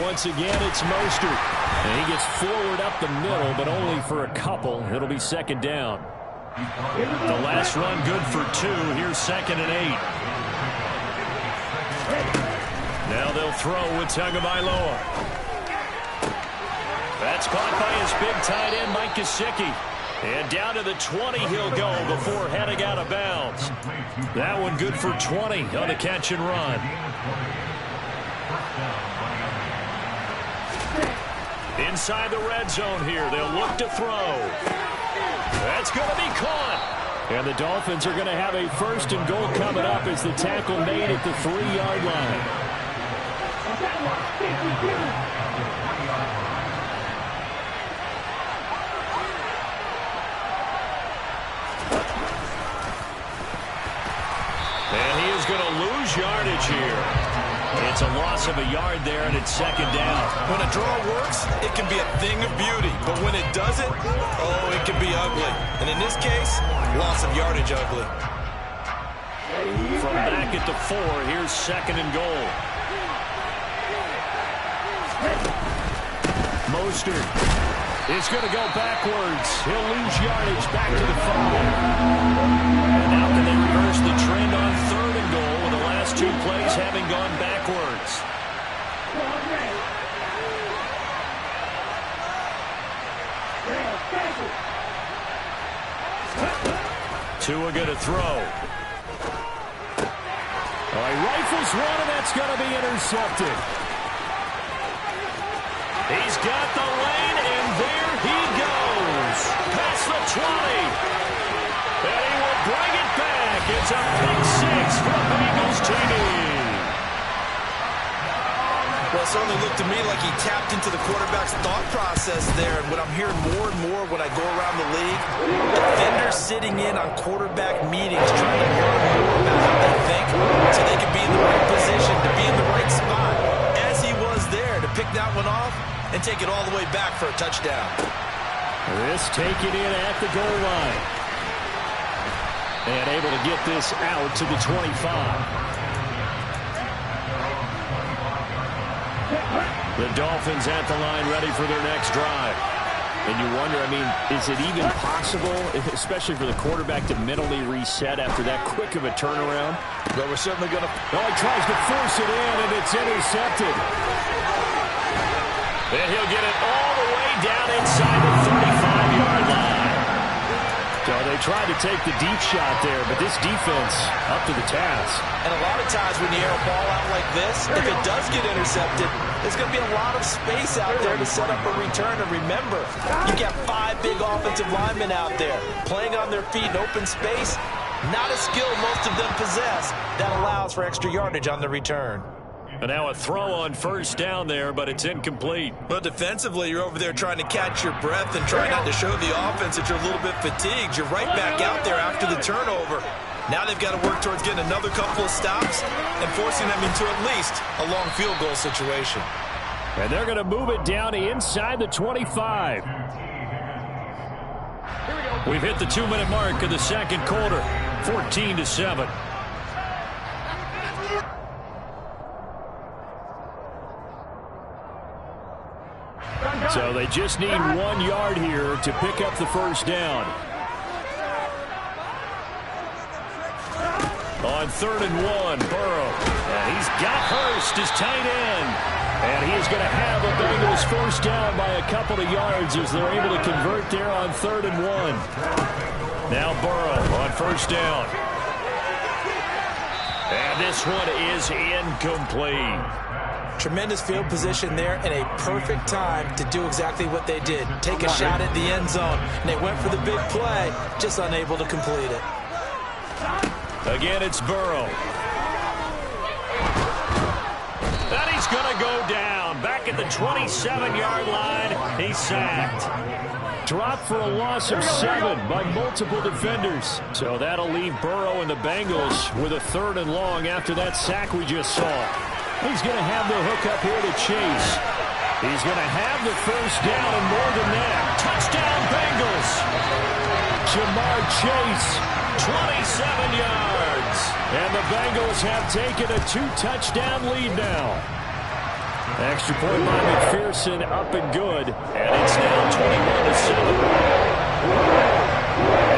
Once again, it's Mostert. And he gets forward up the middle, but only for a couple. It'll be second down. The last run good for 2. Here's 2nd and 8. Now they'll throw with Tagovailoa. That's caught by his big tight end, Mike Gesicki. And down to the 20 he'll go before heading out of bounds. That one good for 20 on the catch and run. Inside the red zone here. They'll look to throw. That's going to be caught. And the Dolphins are going to have a 1st and goal coming up as the tackle made at the 3-yard line. And he is going to lose yardage here. It's a loss of a yard there, and it's 2nd down. When a draw works, it can be a thing of beauty. But when it doesn't, oh, it can be ugly. And in this case, loss of yardage ugly. From back at the 4, here's 2nd and goal. Mostert is going to go backwards. He'll lose yardage back to the 5. And now can they reverse the trend on 3rd and goal with the last 2 plays having gone backwards? Tua going to throw. Oh, he rifles one, and that's going to be intercepted. He's got the lane, and there he goes. Past the 20. And he will bring it back. It's a pick 6 for the Bengals TD. Well, it certainly looked to me like he tapped into the quarterback's thought process there. And what I'm hearing more and more when I go around the league, defenders sitting in on quarterback meetings trying to learn more about how they think so they can be in the right position, to be in the right spot, as he was there to pick that one off and take it all the way back for a touchdown. This taken in at the goal line. And able to get this out to the 25. The Dolphins at the line ready for their next drive. And you wonder, I mean, is it even possible, especially for the quarterback, to mentally reset after that quick of a turnaround? But we're certainly going to... Oh, he tries to force it in, and it's intercepted. And he'll get it all the way down inside the 35-yard line. So they tried to take the deep shot there, but this defense up to the task. And a lot of times when you air a ball out like this, if it does get intercepted, there's going to be a lot of space out there to set up a return. And remember, you got 5 big offensive linemen out there playing on their feet in open space. Not a skill most of them possess that allows for extra yardage on the return. And now a throw on 1st down there, but it's incomplete. But defensively, you're over there trying to catch your breath and trying not to show the offense that you're a little bit fatigued. You're right back out there after the turnover. Now they've got to work towards getting another couple of stops and forcing them into at least a long field goal situation. And they're going to move it down inside the 25. We've hit the 2-minute mark of the 2nd quarter, 14-7. So they just need 1 yard here to pick up the 1st down. On 3rd and 1, Burrow. And he's got Hurst, his tight end. And he is going to have the Bengals 1st down by a couple of yards as they're able to convert there on 3rd and 1. Now Burrow on 1st down. And this one is incomplete. Tremendous field position there and a perfect time to do exactly what they did. Take a shot at the end zone. And they went for the big play, just unable to complete it. Again, it's Burrow. And he's going to go down. Back at the 27-yard line, he's sacked. Dropped for a loss of 7 by multiple defenders. So that'll leave Burrow and the Bengals with a 3rd and long after that sack we just saw. He's going to have the hook up here to Chase. He's going to have the 1st down and more than that. Touchdown, Bengals. Jamar Chase, 27 yards. And the Bengals have taken a 2-touchdown lead now. Extra point by McPherson, up and good. And it's now 21-7.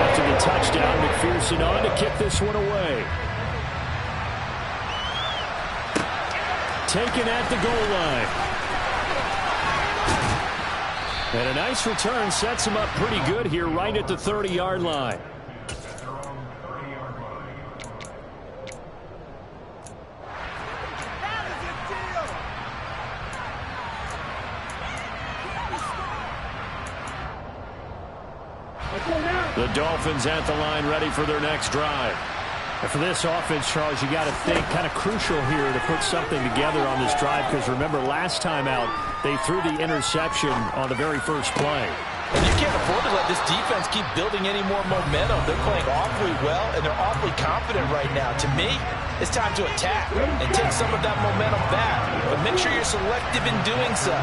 After the touchdown, McPherson on to kick this one away. Taken at the goal line. And a nice return sets him up pretty good here right at the 30-yard line. The Dolphins at the line ready for their next drive. And for this offense, Charles, you got to think kind of crucial here to put something together on this drive because remember last time out they threw the interception on the very first play. And you can't afford to let this defense keep building any more momentum. They're playing awfully well, and they're awfully confident right now. To me, it's time to attack and take some of that momentum back. But make sure you're selective in doing so.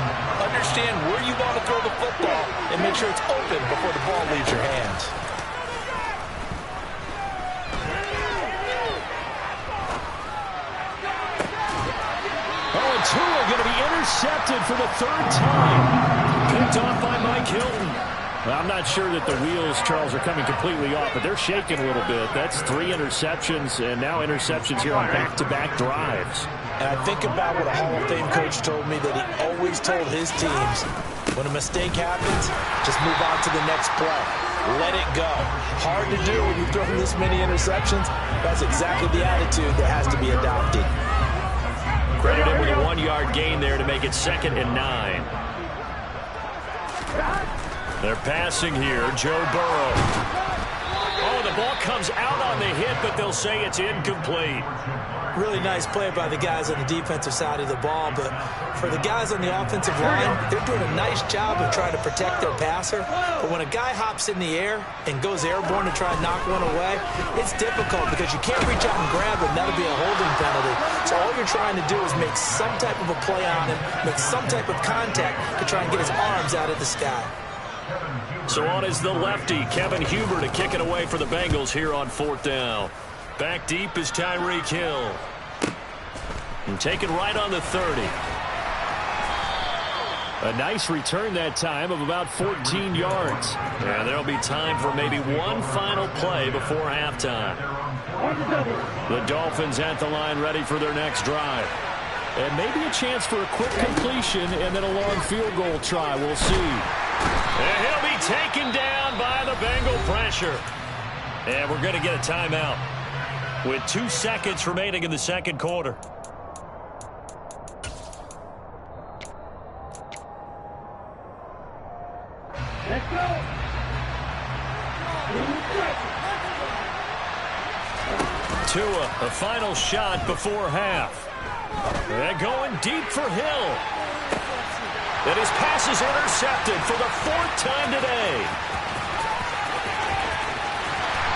Understand where you want to throw the football and make sure it's open before the ball leaves your hands. Oh, and Tua going to be intercepted for the third time. Picked off by Mike Hilton. Well, I'm not sure that the wheels, Charles, are coming completely off, but they're shaking a little bit. That's 3 interceptions, and now interceptions here on back-to-back drives. And I think about what a Hall of Fame coach told me that he always told his teams, when a mistake happens, just move on to the next play. Let it go. Hard to do when you've thrown this many interceptions. That's exactly the attitude that has to be adopted. Credited with a 1-yard gain there to make it 2nd and 9. They're passing here. Joe Burrow. Oh, the ball comes out on the hit, but they'll say it's incomplete. Really nice play by the guys on the defensive side of the ball, but for the guys on the offensive line, they're doing a nice job of trying to protect their passer. But when a guy hops in the air and goes airborne to try and knock one away, it's difficult because you can't reach out and grab him. That'll be a holding penalty. So all you're trying to do is make some type of a play on him, make some type of contact to try and get his arms out of the sky. So on is the lefty, Kevin Huber, to kick it away for the Bengals here on 4th down. Back deep is Tyreek Hill. And taken right on the 30. A nice return that time of about 14 yards. And there'll be time for maybe one final play before halftime. The Dolphins at the line ready for their next drive. And maybe a chance for a quick completion and then a long field goal try. We'll see. And he'll be taken down by the Bengal pressure. And we're going to get a timeout with 2 seconds remaining in the second quarter. Let's go. Tua, a final shot before half. They're going deep for Hill. And his pass is intercepted for the 4th time today.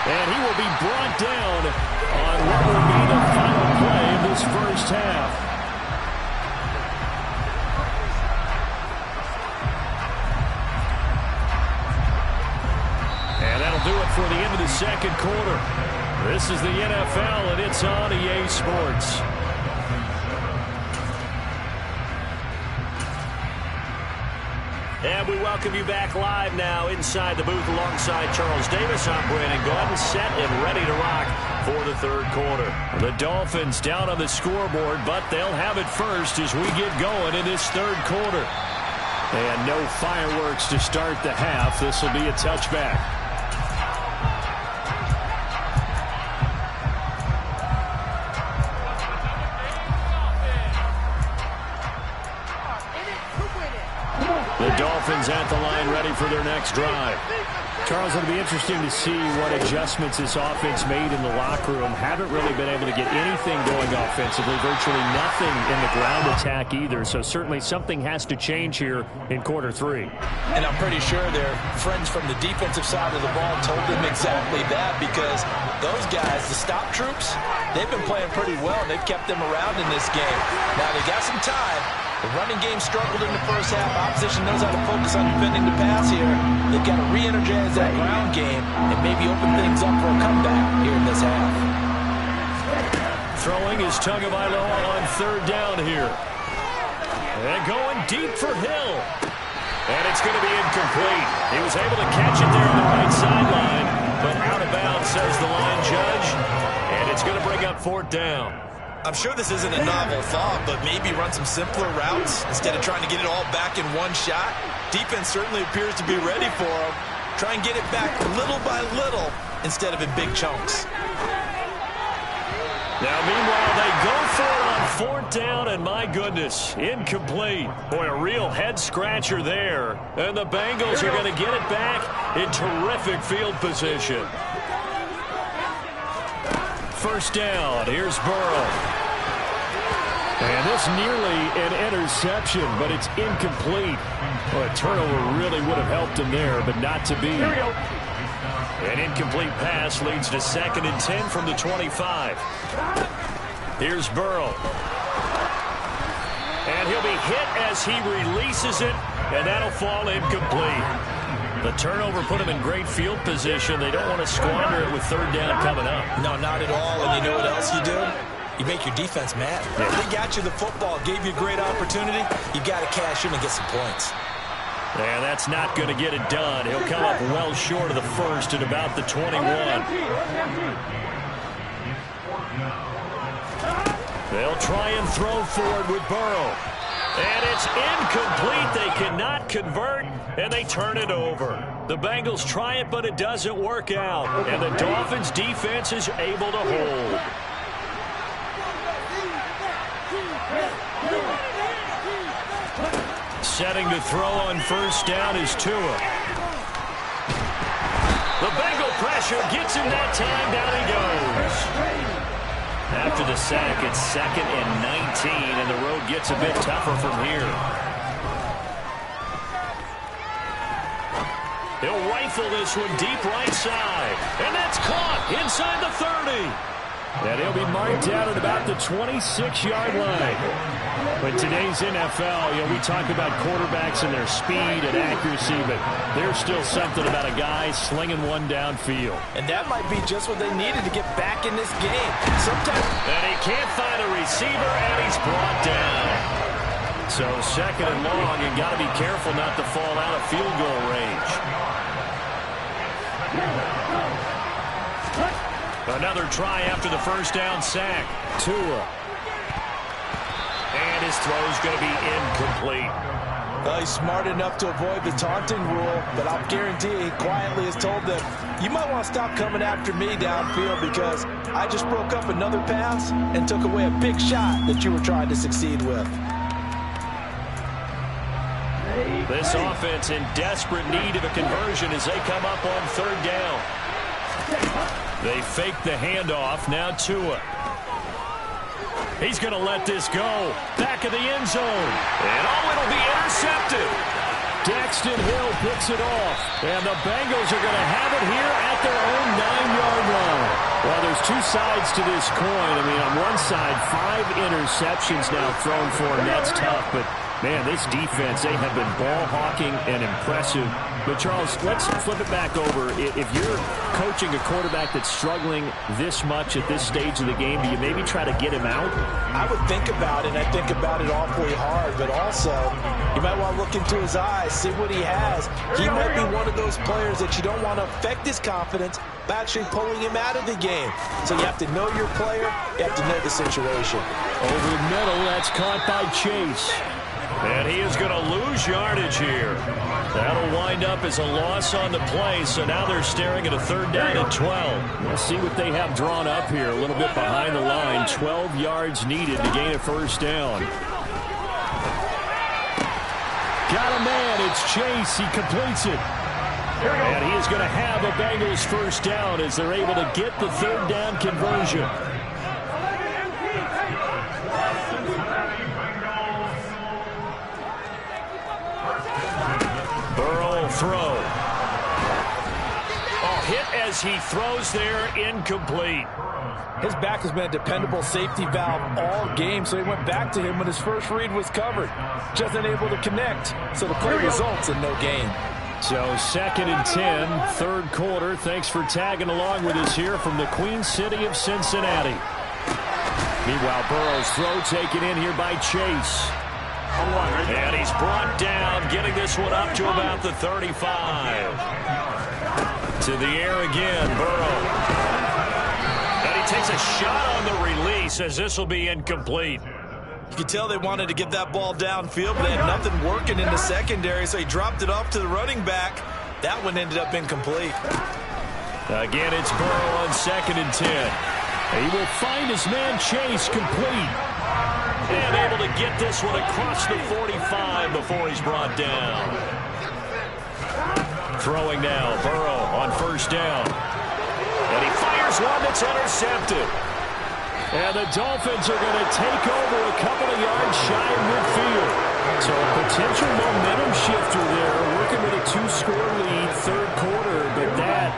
And he will be brought down on what will be the final play of this first half. And that'll do it for the end of the second quarter. This is the NFL, and it's on EA Sports. And we welcome you back live now inside the booth alongside Charles Davis. I'm Brandon Gordon, set and ready to rock for the third quarter. The Dolphins down on the scoreboard, but they'll have it first as we get going in this third quarter. And no fireworks to start the half. This will be a touchback. The Dolphins at the line ready for their next drive. Charles, it'll be interesting to see what adjustments this offense made in the locker room. Haven't really been able to get anything going offensively, virtually nothing in the ground attack either. So certainly something has to change here in quarter 3. And I'm pretty sure their friends from the defensive side of the ball told them exactly that, because those guys, the stop troops, they've been playing pretty well. They've kept them around in this game. Now they got some time. The running game struggled in the first half. Opposition knows how to focus on defending the pass here. They've got to re-energize that ground game and maybe open things up for a comeback here in this half. Throwing is Tagovailoa on 3rd down here. And going deep for Hill. And it's going to be incomplete. He was able to catch it there on the right sideline, but out of bounds, says the line judge. And it's going to bring up 4th down. I'm sure this isn't a novel thought, but maybe run some simpler routes instead of trying to get it all back in one shot. Defense certainly appears to be ready for him. Try and get it back little by little instead of in big chunks. Now, meanwhile, they go for it on 4th down, and my goodness, incomplete. Boy, a real head-scratcher there. And the Bengals are going to get it back in terrific field position. 1st down, here's Burrow. And this nearly an interception, but it's incomplete. Well, a turnover really would have helped him there, but not to be. An incomplete pass leads to 2nd and 10 from the 25. Here's Burrow. And he'll be hit as he releases it, and that'll fall incomplete. The turnover put him in great field position. They don't want to squander it with 3rd down coming up. No, not at all. And you know what else you do? You make your defense mad. Yeah. They got you the football, gave you a great opportunity. You got to cash in and get some points. And that's not going to get it done. He'll come up well short of the 1st at about the 21. They'll try and throw forward with Burrow. And it's incomplete. They cannot convert, and they turn it over. The Bengals try it, but it doesn't work out. And the Dolphins' defense is able to hold. Setting to throw on 1st down is Tua. The Bengal pressure gets him that time. Down he goes. After the sack, it's 2nd and 19, and the road gets a bit tougher from here. He'll rifle this one deep right side, and that's caught inside the 30. And he'll be marked down at about the 26-yard line. But today's NFL, we talk about quarterbacks and their speed and accuracy, but there's still something about a guy slinging one downfield. And that might be just what they needed to get back in this game. Sometimes. And he can't find a receiver, and he's brought down. So 2nd and long, and got to be careful not to fall out of field goal range. Another try after the 1st down sack. Tua. And his throw's going to be incomplete. Well, he's smart enough to avoid the taunting rule, but I'll guarantee he quietly has told them, you might want to stop coming after me downfield because I just broke up another pass and took away a big shot that you were trying to succeed with. This offense in desperate need of a conversion as they come up on 3rd down. They fake the handoff. Now Tua. He's going to let this go. Back of the end zone. And it'll be intercepted. Daxton Hill picks it off. And the Bengals are going to have it here at their own 9-yard line. Well, there's 2 sides to this coin. I mean, on one side, 5 interceptions now thrown for him. That's tough, but man, this defense, they have been ball hawking and impressive. But, Charles, let's flip it back over. If you're coaching a quarterback that's struggling this much at this stage of the game, do you maybe try to get him out? I would think about it, and I think about it awfully hard. But also, you might want to look into his eyes, see what he has. He might be one of those players that you don't want to affect his confidence by actually pulling him out of the game. So you have to know your player. You have to know the situation. Over the middle, that's caught by Chase. And he is going to lose yardage here. That'll wind up as a loss on the play, so now they're staring at a 3rd down and 12. We'll see what they have drawn up here, a little bit behind the line. 12 yards needed to gain a 1st down. Got a man, it's Chase, he completes it. And he is going to have a Bengals 1st down as they're able to get the 3rd down conversion. Burrow throw. Hit as he throws there, incomplete. His back has been a dependable safety valve all game, so he went back to him when his first read was covered. Just unable to connect, so the play results in no gain. So 2nd and 10, 3rd quarter. Thanks for tagging along with us here from the Queen City of Cincinnati. Meanwhile, Burrow's throw taken in here by Chase. And he's brought down, getting this one up to about the 35. To the air again, Burrow. And he takes a shot on the release as this will be incomplete. You could tell they wanted to get that ball downfield, but they had nothing working in the secondary, so he dropped it off to the running back. That one ended up incomplete. Again, it's Burrow on 2nd and 10. He will find his man Chase complete. And able to get this one across the 45 before he's brought down. Throwing now, Burrow on 1st down. And he fires one that's intercepted. And the Dolphins are going to take over a couple of yards shy of midfield. So a potential momentum shifter there, working with a 2-score lead, 3rd quarter, but that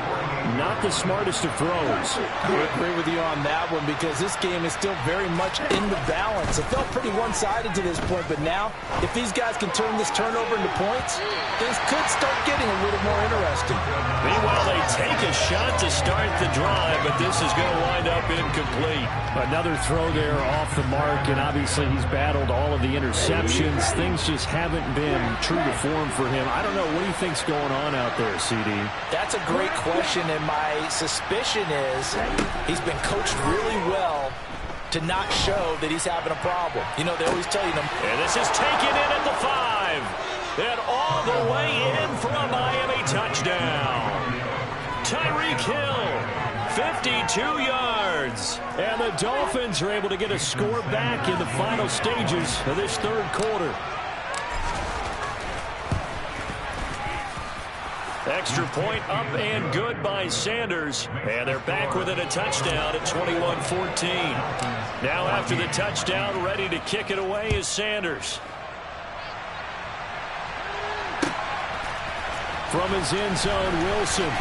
not the smartest of throws. I agree with you on that one because this game is still very much in the balance. It felt pretty one-sided to this point, but now if these guys can turn this turnover into points, things could start getting a little more interesting. Meanwhile, they take a shot to start the drive, but this is going to wind up incomplete. Another throw there off the mark, and obviously he's battled all of the interceptions. Things just haven't been true to form for him. I don't know. What do you think's going on out there, CD? That's a great question, and my suspicion is he's been coached really well to not show that he's having a problem. You know, they always tell you them. And this is taken in at the 5. And all the way in for a Miami touchdown. Tyreek Hill, 52 yards. And the Dolphins are able to get a score back in the final stages of this 3rd quarter. Extra point up and good by Sanders. And they're back within a touchdown at 21-14. Now after the touchdown, ready to kick it away is Sanders. From his end zone, Wilson.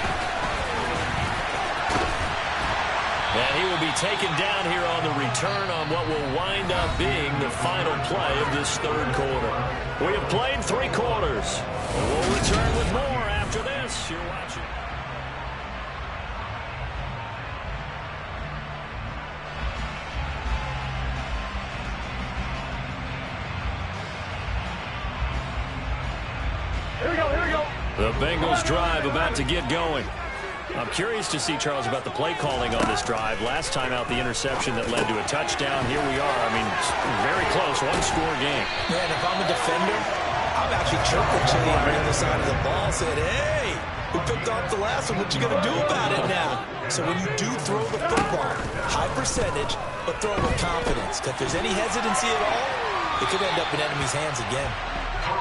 And he will be taken down here on the return on what will wind up being the final play of this 3rd quarter. We have played 3 quarters. We'll return with more after this. You're watching. Here we go, here we go. The Bengals drive about to get going. I'm curious to see, Charles, about the play calling on this drive. Last time out, the interception that led to a touchdown. Here we are. I mean, very close, 1-score game. Man, if I'm a defender, I'm actually chirping to you on the other side of the ball, said, hey, we picked off the last one. What you going to do about it now? So when you do throw the football, high percentage, but throw it with confidence. If there's any hesitancy at all, it could end up in enemy's hands again.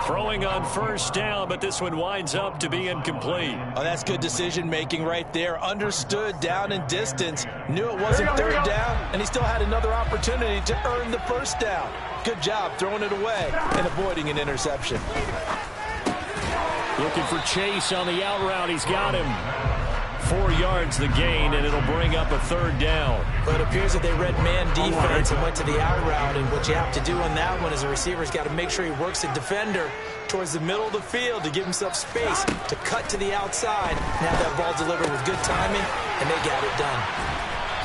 Throwing on 1st down, but this one winds up to be incomplete. Oh, that's good decision-making right there. Understood down and distance. Knew it wasn't 3rd down, and he still had another opportunity to earn the 1st down. Good job throwing it away and avoiding an interception. Looking for Chase on the out route. He's got him. 4 yards the gain, and it'll bring up a 3rd down. But it appears that they read man defense and went to the out route, and what you have to do on that one is a receiver's got to make sure he works the defender towards the middle of the field to give himself space to cut to the outside. Now that ball delivered with good timing, and they got it done.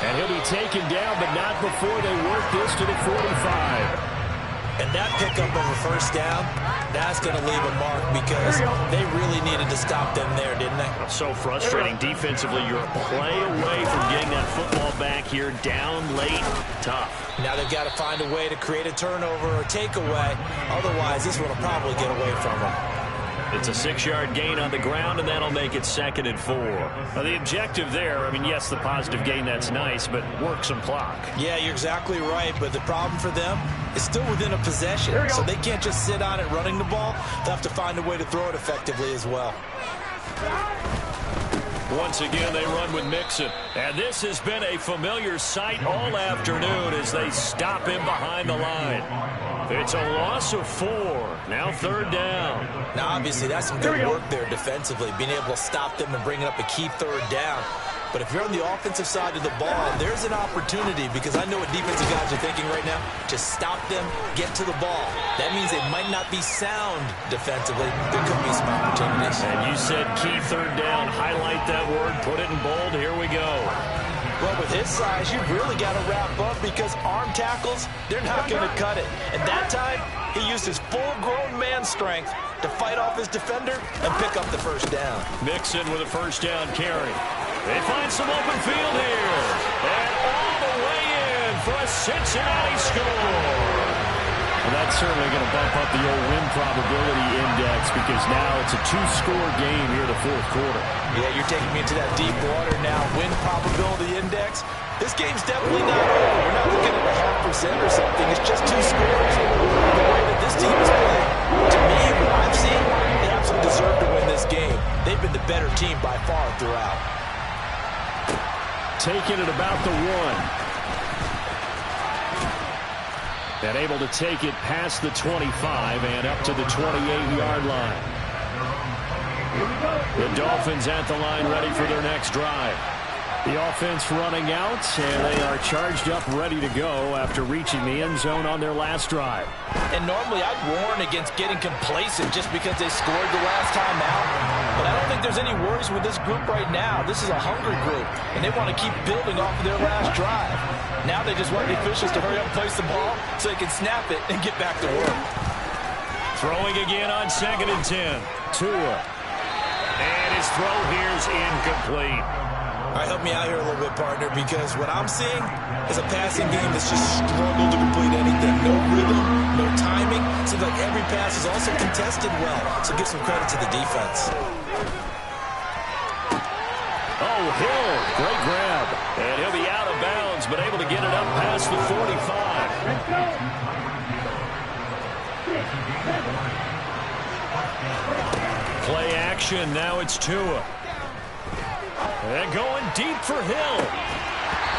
And he'll be taken down, but not before they work this to the 45. And that pickup of a 1st down, that's going to leave a mark because they really needed to stop them there, didn't they? So frustrating defensively. You're a play away from getting that football back here, down late, tough. Now they've got to find a way to create a turnover or takeaway. Otherwise, this one will probably get away from them. It's a 6-yard gain on the ground, and that'll make it 2nd and 4. Now, the objective there, I mean, yes, the positive gain, that's nice, but work some clock. Yeah, you're exactly right, but the problem for them is still within a possession, so they can't just sit on it running the ball. They'll have to find a way to throw it effectively as well. Once again, they run with Mixon. And this has been a familiar sight all afternoon as they stop him behind the line. It's a loss of 4. Now 3rd down. Now, obviously, that's some good work there defensively, being able to stop them and bringing up a key 3rd down. But if you're on the offensive side of the ball, there's an opportunity because I know what defensive guys are thinking right now. Just stop them, get to the ball. That means they might not be sound defensively. There could be some opportunities. And you said key 3rd down. Highlight that word. Put it in bold. Here we go. Well, with his size, you've really got to wrap up because arm tackles, they're not going to cut it. And that time, He used his full-grown man strength to fight off his defender and pick up the first down. Mixon with a first down carry. They find some open field here. And all the way in for a Cincinnati score. Well, that's certainly going to bump up the old win probability index because now it's a two-score game here in the fourth quarter. Yeah, you're taking me into that deep water now. Win probability index. This game's definitely not over. We're not looking at a 0.5% or something. It's just 2 scores. The way that this team is playing, to me, what I've seen, they absolutely deserve to win this game. They've been the better team by far throughout. Taking it about the 1. And able to take it past the 25 and up to the 28-yard line. The Dolphins at the line ready for their next drive. The offense running out, and they are charged up, ready to go after reaching the end zone on their last drive. And normally I'd warn against getting complacent just because they scored the last time out. But I don't think there's any worries with this group right now. This is a hungry group, and they want to keep building off of their last drive. Now they just want the officials to hurry up and place the ball so they can snap it and get back to work. Throwing again on 2nd and 10. Tua. And his throw here is incomplete. All right, help me out here a little bit, partner, because what I'm seeing is a passing game that's just struggled to complete anything. No rhythm, no timing. Seems like every pass is also contested well, so give some credit to the defense. Oh, Hill, great grab. And he'll be out of bounds, but able to get it up past the 45. Play action, now it's Tua. And going deep for Hill.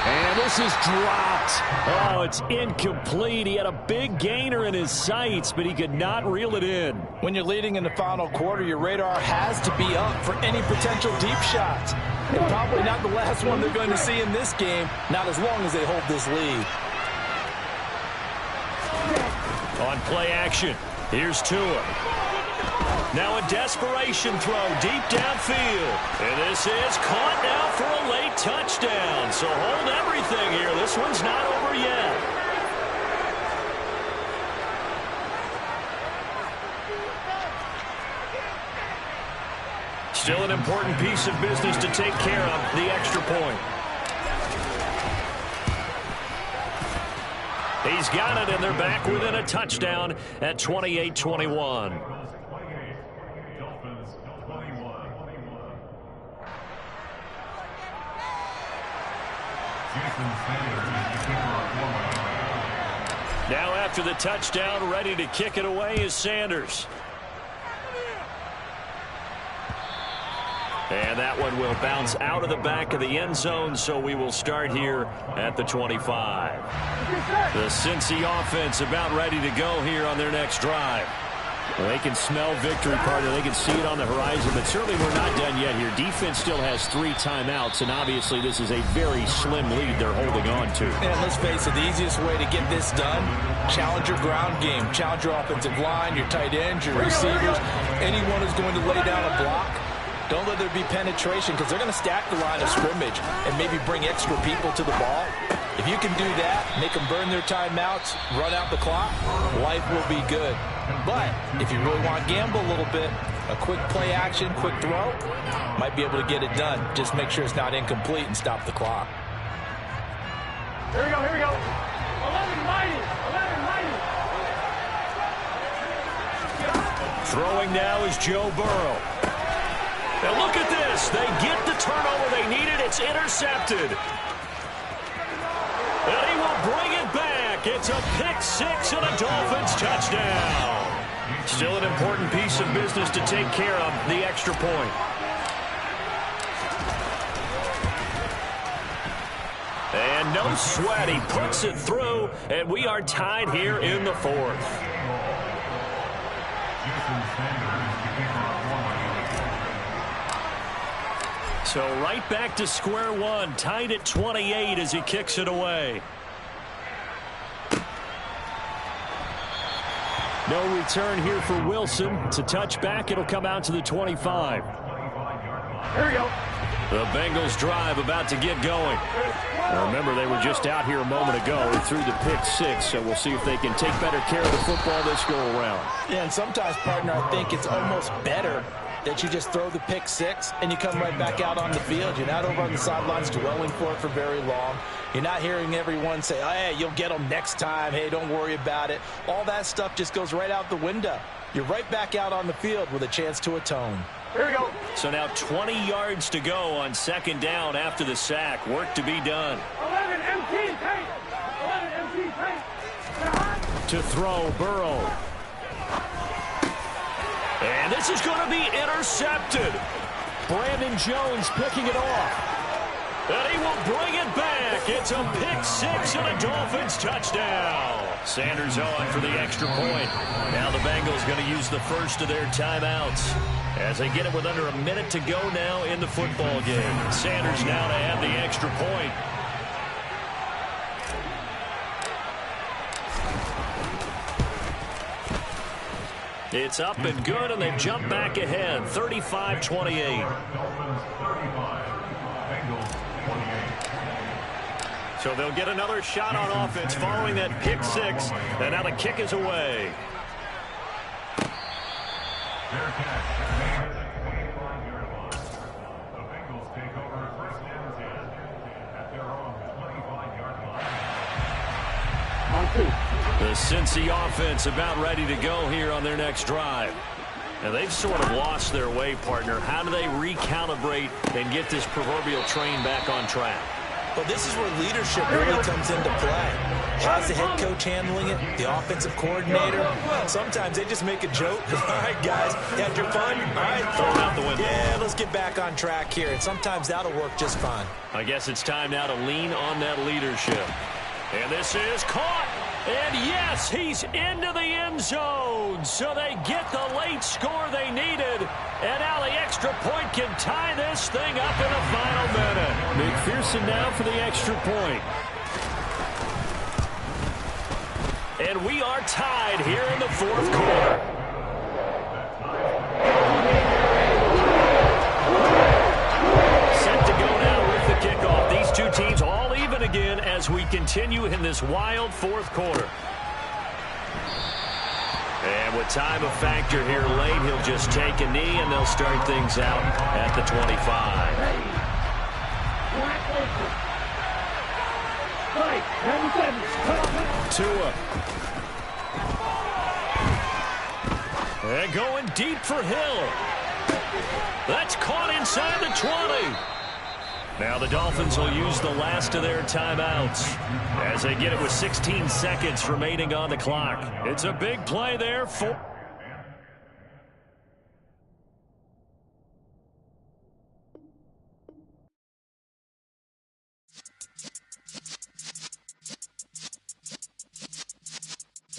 And this is dropped. Oh, it's incomplete. He had a big gainer in his sights, but he could not reel it in. When you're leading in the final quarter, your radar has to be up for any potential deep shots. And probably not the last one they're going to see in this game, not as long as they hold this lead. On play action, here's Tua. Now a desperation throw deep downfield. And this is caught now for a late touchdown. So hold everything here. This one's not over yet. Still an important piece of business to take care of, the extra point. He's got it, and they're back within a touchdown at 28-21. Now after the touchdown, ready to kick it away is Sanders. And that one will bounce out of the back of the end zone, so we will start here at the 25. The Cincy offense about ready to go here on their next drive. Well, they can smell victory, partner. They can see it on the horizon, but certainly we're not done yet here. Defense still has 3 timeouts, and obviously this is a very slim lead they're holding on to. And let's face it, the easiest way to get this done, challenge your ground game. Challenge your offensive line, your tight ends, your receivers, anyone who's going to lay down a block. Don't let there be penetration because they're going to stack the line of scrimmage and maybe bring extra people to the ball. If you can do that, make them burn their timeouts, run out the clock, life will be good. But if you really want to gamble a little bit, a quick play action, quick throw, might be able to get it done. Just make sure it's not incomplete and stop the clock. Here we go, here we go. 11 mighty, 11 mighty. Throwing now is Joe Burrow. Now look at this. They get the turnover they needed. It's intercepted. And he will bring it back. It's a pick-6 and a Dolphins touchdown. Still an important piece of business to take care of, the extra point. And no sweat. He puts it through, and we are tied here in the 4th. So right back to square one, tied at 28 as he kicks it away. No return here for Wilson. It's a touchback. It'll come out to the 25. Here we go. The Bengals drive about to get going. Now remember, they were just out here a moment ago. They threw the pick six, so we'll see if they can take better care of the football this go-around. Yeah, and sometimes, partner, I think it's almost better that you just throw the pick six and you come right back out on the field. You're not over on the sidelines dwelling for it for very long. You're not hearing everyone say, oh, hey, you'll get them next time. Hey, don't worry about it. All that stuff just goes right out the window. You're right back out on the field with a chance to atone. Here we go. So now 20 yards to go on second down after the sack. Work to be done. 11 MT tank. 11 MT tank. To throw, Burrow. And this is going to be intercepted. Brandon Jones picking it off. And he will bring it back. It's a pick six and a Dolphins touchdown. Sanders on for the extra point. Now the Bengals going to use the first of their timeouts as they get it with under a minute to go now in the football game. Sanders now to add the extra point. It's up and good, and they've jumped back ahead, 35-28. So they'll get another shot on offense following that pick six, and now the kick is away. The Cincy offense about ready to go here on their next drive. And they've sort of lost their way, partner. How do they recalibrate and get this proverbial train back on track? Well, this is where leadership really comes into play. How's the head coach handling it? The offensive coordinator? Sometimes they just make a joke. All right, guys, had your fun? All right, throw it out the window. Yeah, let's get back on track here. And sometimes that'll work just fine. I guess it's time now to lean on that leadership. And this is caught. And yes, he's into the end zone. So they get the late score they needed. And now the extra point can tie this thing up in the final minute. McPherson now for the extra point. And we are tied here in the fourth quarter. Set to go now with the kickoff. These two teams all even again as we continue in this wild fourth quarter. And with time a factor here late, he'll just take a knee and they'll start things out at the 25. Tua. And going deep for Hill. That's caught inside the 20. Now the Dolphins will use the last of their timeouts as they get it with 16 seconds remaining on the clock. It's a big play there for...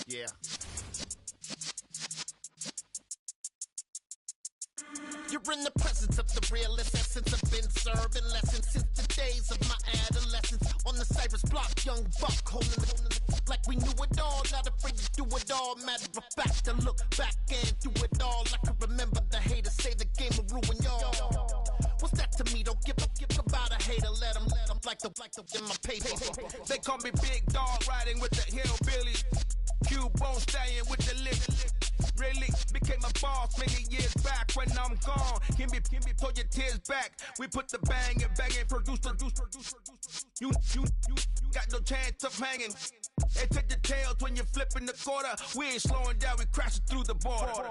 Yeah. You're in the presence of the realest essence. I've been serving lessons since the days of my adolescence. On the Cypress block, young buck, holding like we knew it all. Not afraid to do it all. Matter of fact, to look back and do it all. I can remember the haters say the game will ruin y'all. What's that to me? Don't give about a hater. Let them like the in my paper. They call me Big Dog, riding with the hillbillies. Cubone staying with the lick. Really became a boss many years back. When I'm gone, can be pull your tears back. We put the bang and produce. You got no chance of hanging. And take the tails when you're flipping the quarter. We ain't slowing down, we crashing through the border.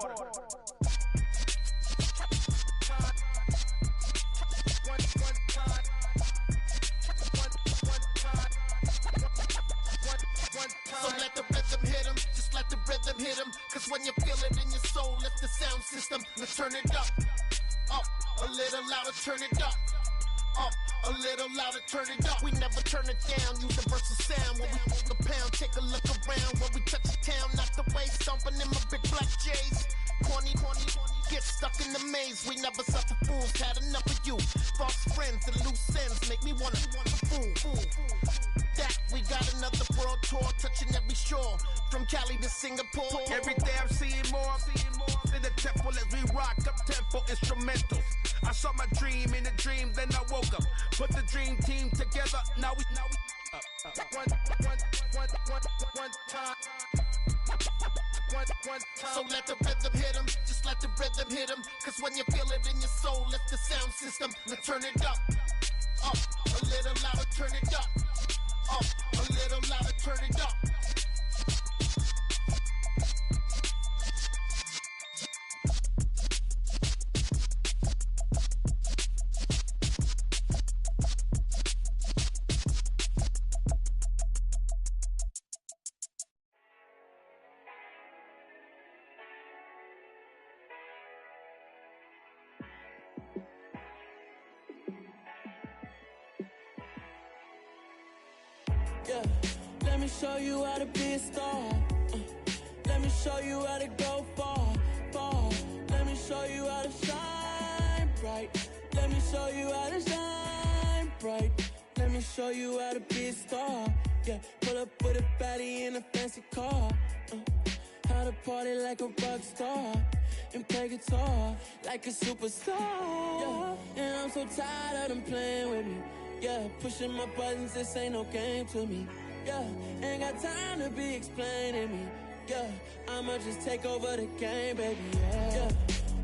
So let the rhythm hit him, just let the rhythm hit him. Cause when you feel it in your soul, lift the sound system. Let's turn it up, a little louder, turn it up, a little louder, turn it up. We never turn it down, universal sound. When we pull the pound, take a look around. When we touch the town, not the way, stomping in my big black J's. Corny, get stuck in the maze. We never suffer fools, had enough of you. False friends and loose ends make me wanna fool. that, we got another world tour touching every shore, from Cali to Singapore. Every day I'm seeing more in the temple as we rock up tempo instrumentals. I saw my dream in a dream, then I woke up. Put the dream team together, now we one time. So let the rhythm hit 'em, just let the rhythm hit 'em. Cause when you feel it in your soul, lift the sound system. Now turn it up, a little louder, turn it up, a little louder, turn it up. Yeah, let me show you how to be a star. Let me show you how to go far, far. Let me show you how to shine bright. Let me show you how to shine bright. Let me show you how to be a star. Yeah, pull up with a baddie in a fancy car. How to party like a rock star and play guitar like a superstar. Yeah, and I'm so tired of them playing with me. Yeah, pushing my buttons, this ain't no game to me. Yeah, ain't got time to be explaining me. Yeah, I'ma just take over the game, baby. Yeah,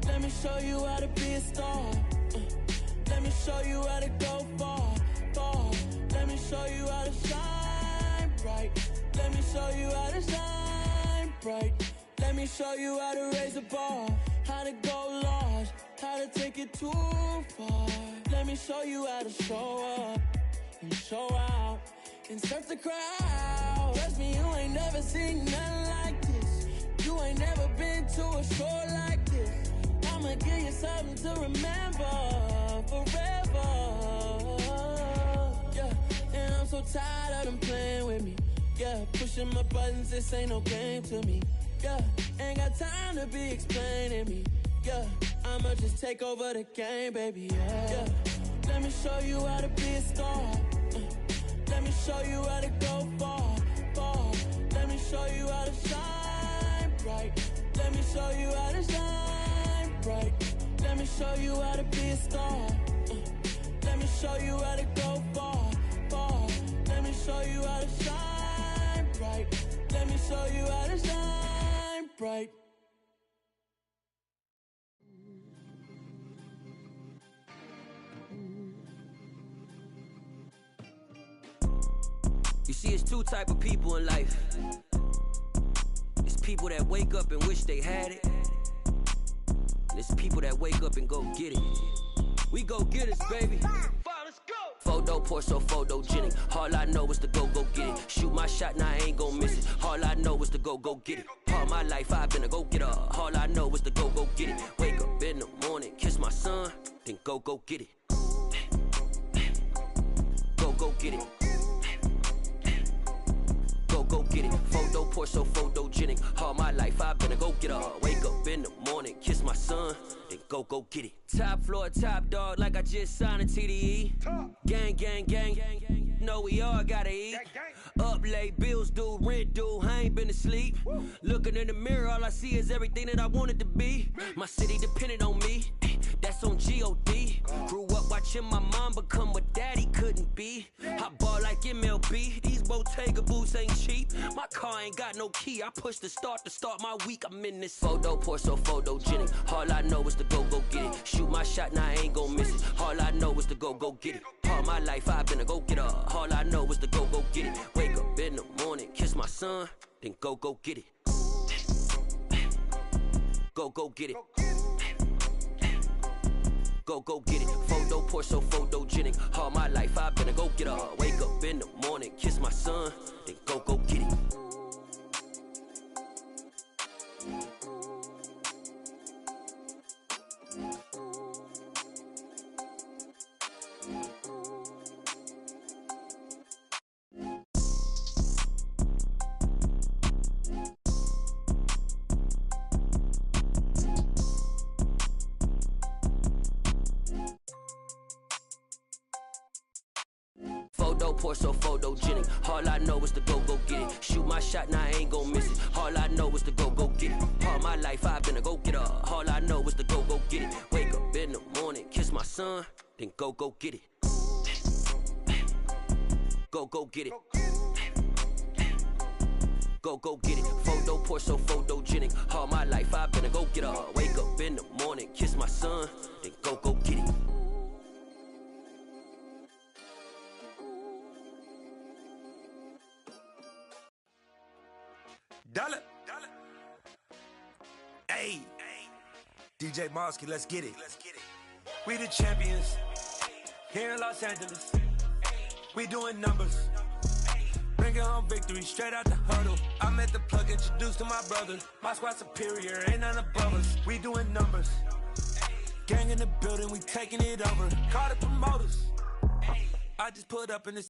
let me show you how to be a star. Let me show you how to go far, far. Let me show you how to shine bright. Let me show you how to shine bright. Let me show you how to raise the bar, how to go large, how to take it too far. Let me show you how to show up and show out and surf the crowd. Trust me, you ain't never seen nothing like this. You ain't never been to a show like this. I'ma give you something to remember forever. Yeah, and I'm so tired of them playing with me. Yeah, pushing my buttons, this ain't no game to me. Yeah, ain't got time to be explaining me. Yeah, I'ma just take over the game, baby. Yeah, let me show you how to be a star. Let me show you how to go far, far. Let me show you how to shine bright. Let me show you how to shine bright. Let me show you how to be a star. Let me show you how to go far, far. Let me show you how to shine bright. Let me show you how to shine bright. You see, it's two type of people in life. It's people that wake up and wish they had it. And it's people that wake up and go get it. We go get it, baby. Let's go. Photo pour so photogenic. All I know is to go get it. Shoot my shot, now I ain't gon' miss it. All I know is to go get it. All my life I've been a go-getter. All I know is to go get it. Wake up in the morning, kiss my son, then go get it. Go get it. Go get it. Photo pour so photogenic. All my life I've been a go-getter. Wake up in the morning, kiss my son, then go get it. Top floor, top dog, like I just signed a TDE. Gang. Know we all gotta eat. Up late, bills due, rent due, I ain't been asleep. Looking in the mirror, all I see is everything that I wanted to be. My city depended on me, that's on G.O.D. Grew up watching my mom become what daddy couldn't be. I ball like MLB, these Bottega boots ain't cheap. My car ain't got no key, I push the start to start my week. I'm in this photo pour so photogenic. All I know is to go get it. Shoot my shot, now I ain't gon' miss it. All I know is to go get it. All my life I've been a go-getter. All I know is to go get it. Wake up in the morning, kiss my son, then go get it. Go get it. Go get it. Photo pour so photogenic. All my life I've been a go-getter. Wake up in the morning, kiss my son, then go get it. Photo poor, so photogenic. All I know is to go get it. Shoot my shot, now I ain't gon' miss it. All I know is to go get it. All my life I've been a go-getter. All I know is to go get it. Wake up in the morning, kiss my son, then go get it. Go get it. Go get it. Photo poor, so photogenic. All my life I've been a go-getter. Wake up in the morning, kiss my son, then go get it. Dollar. Hey. DJ Mosky, let's get it. We the champions. Here in Los Angeles. We doing numbers. Bringing home victory straight out the huddle. I met the plug, introduced to my brother. My squad superior, ain't none above us. We doing numbers. Gang in the building, we taking it over. Call the promoters. I just put up in the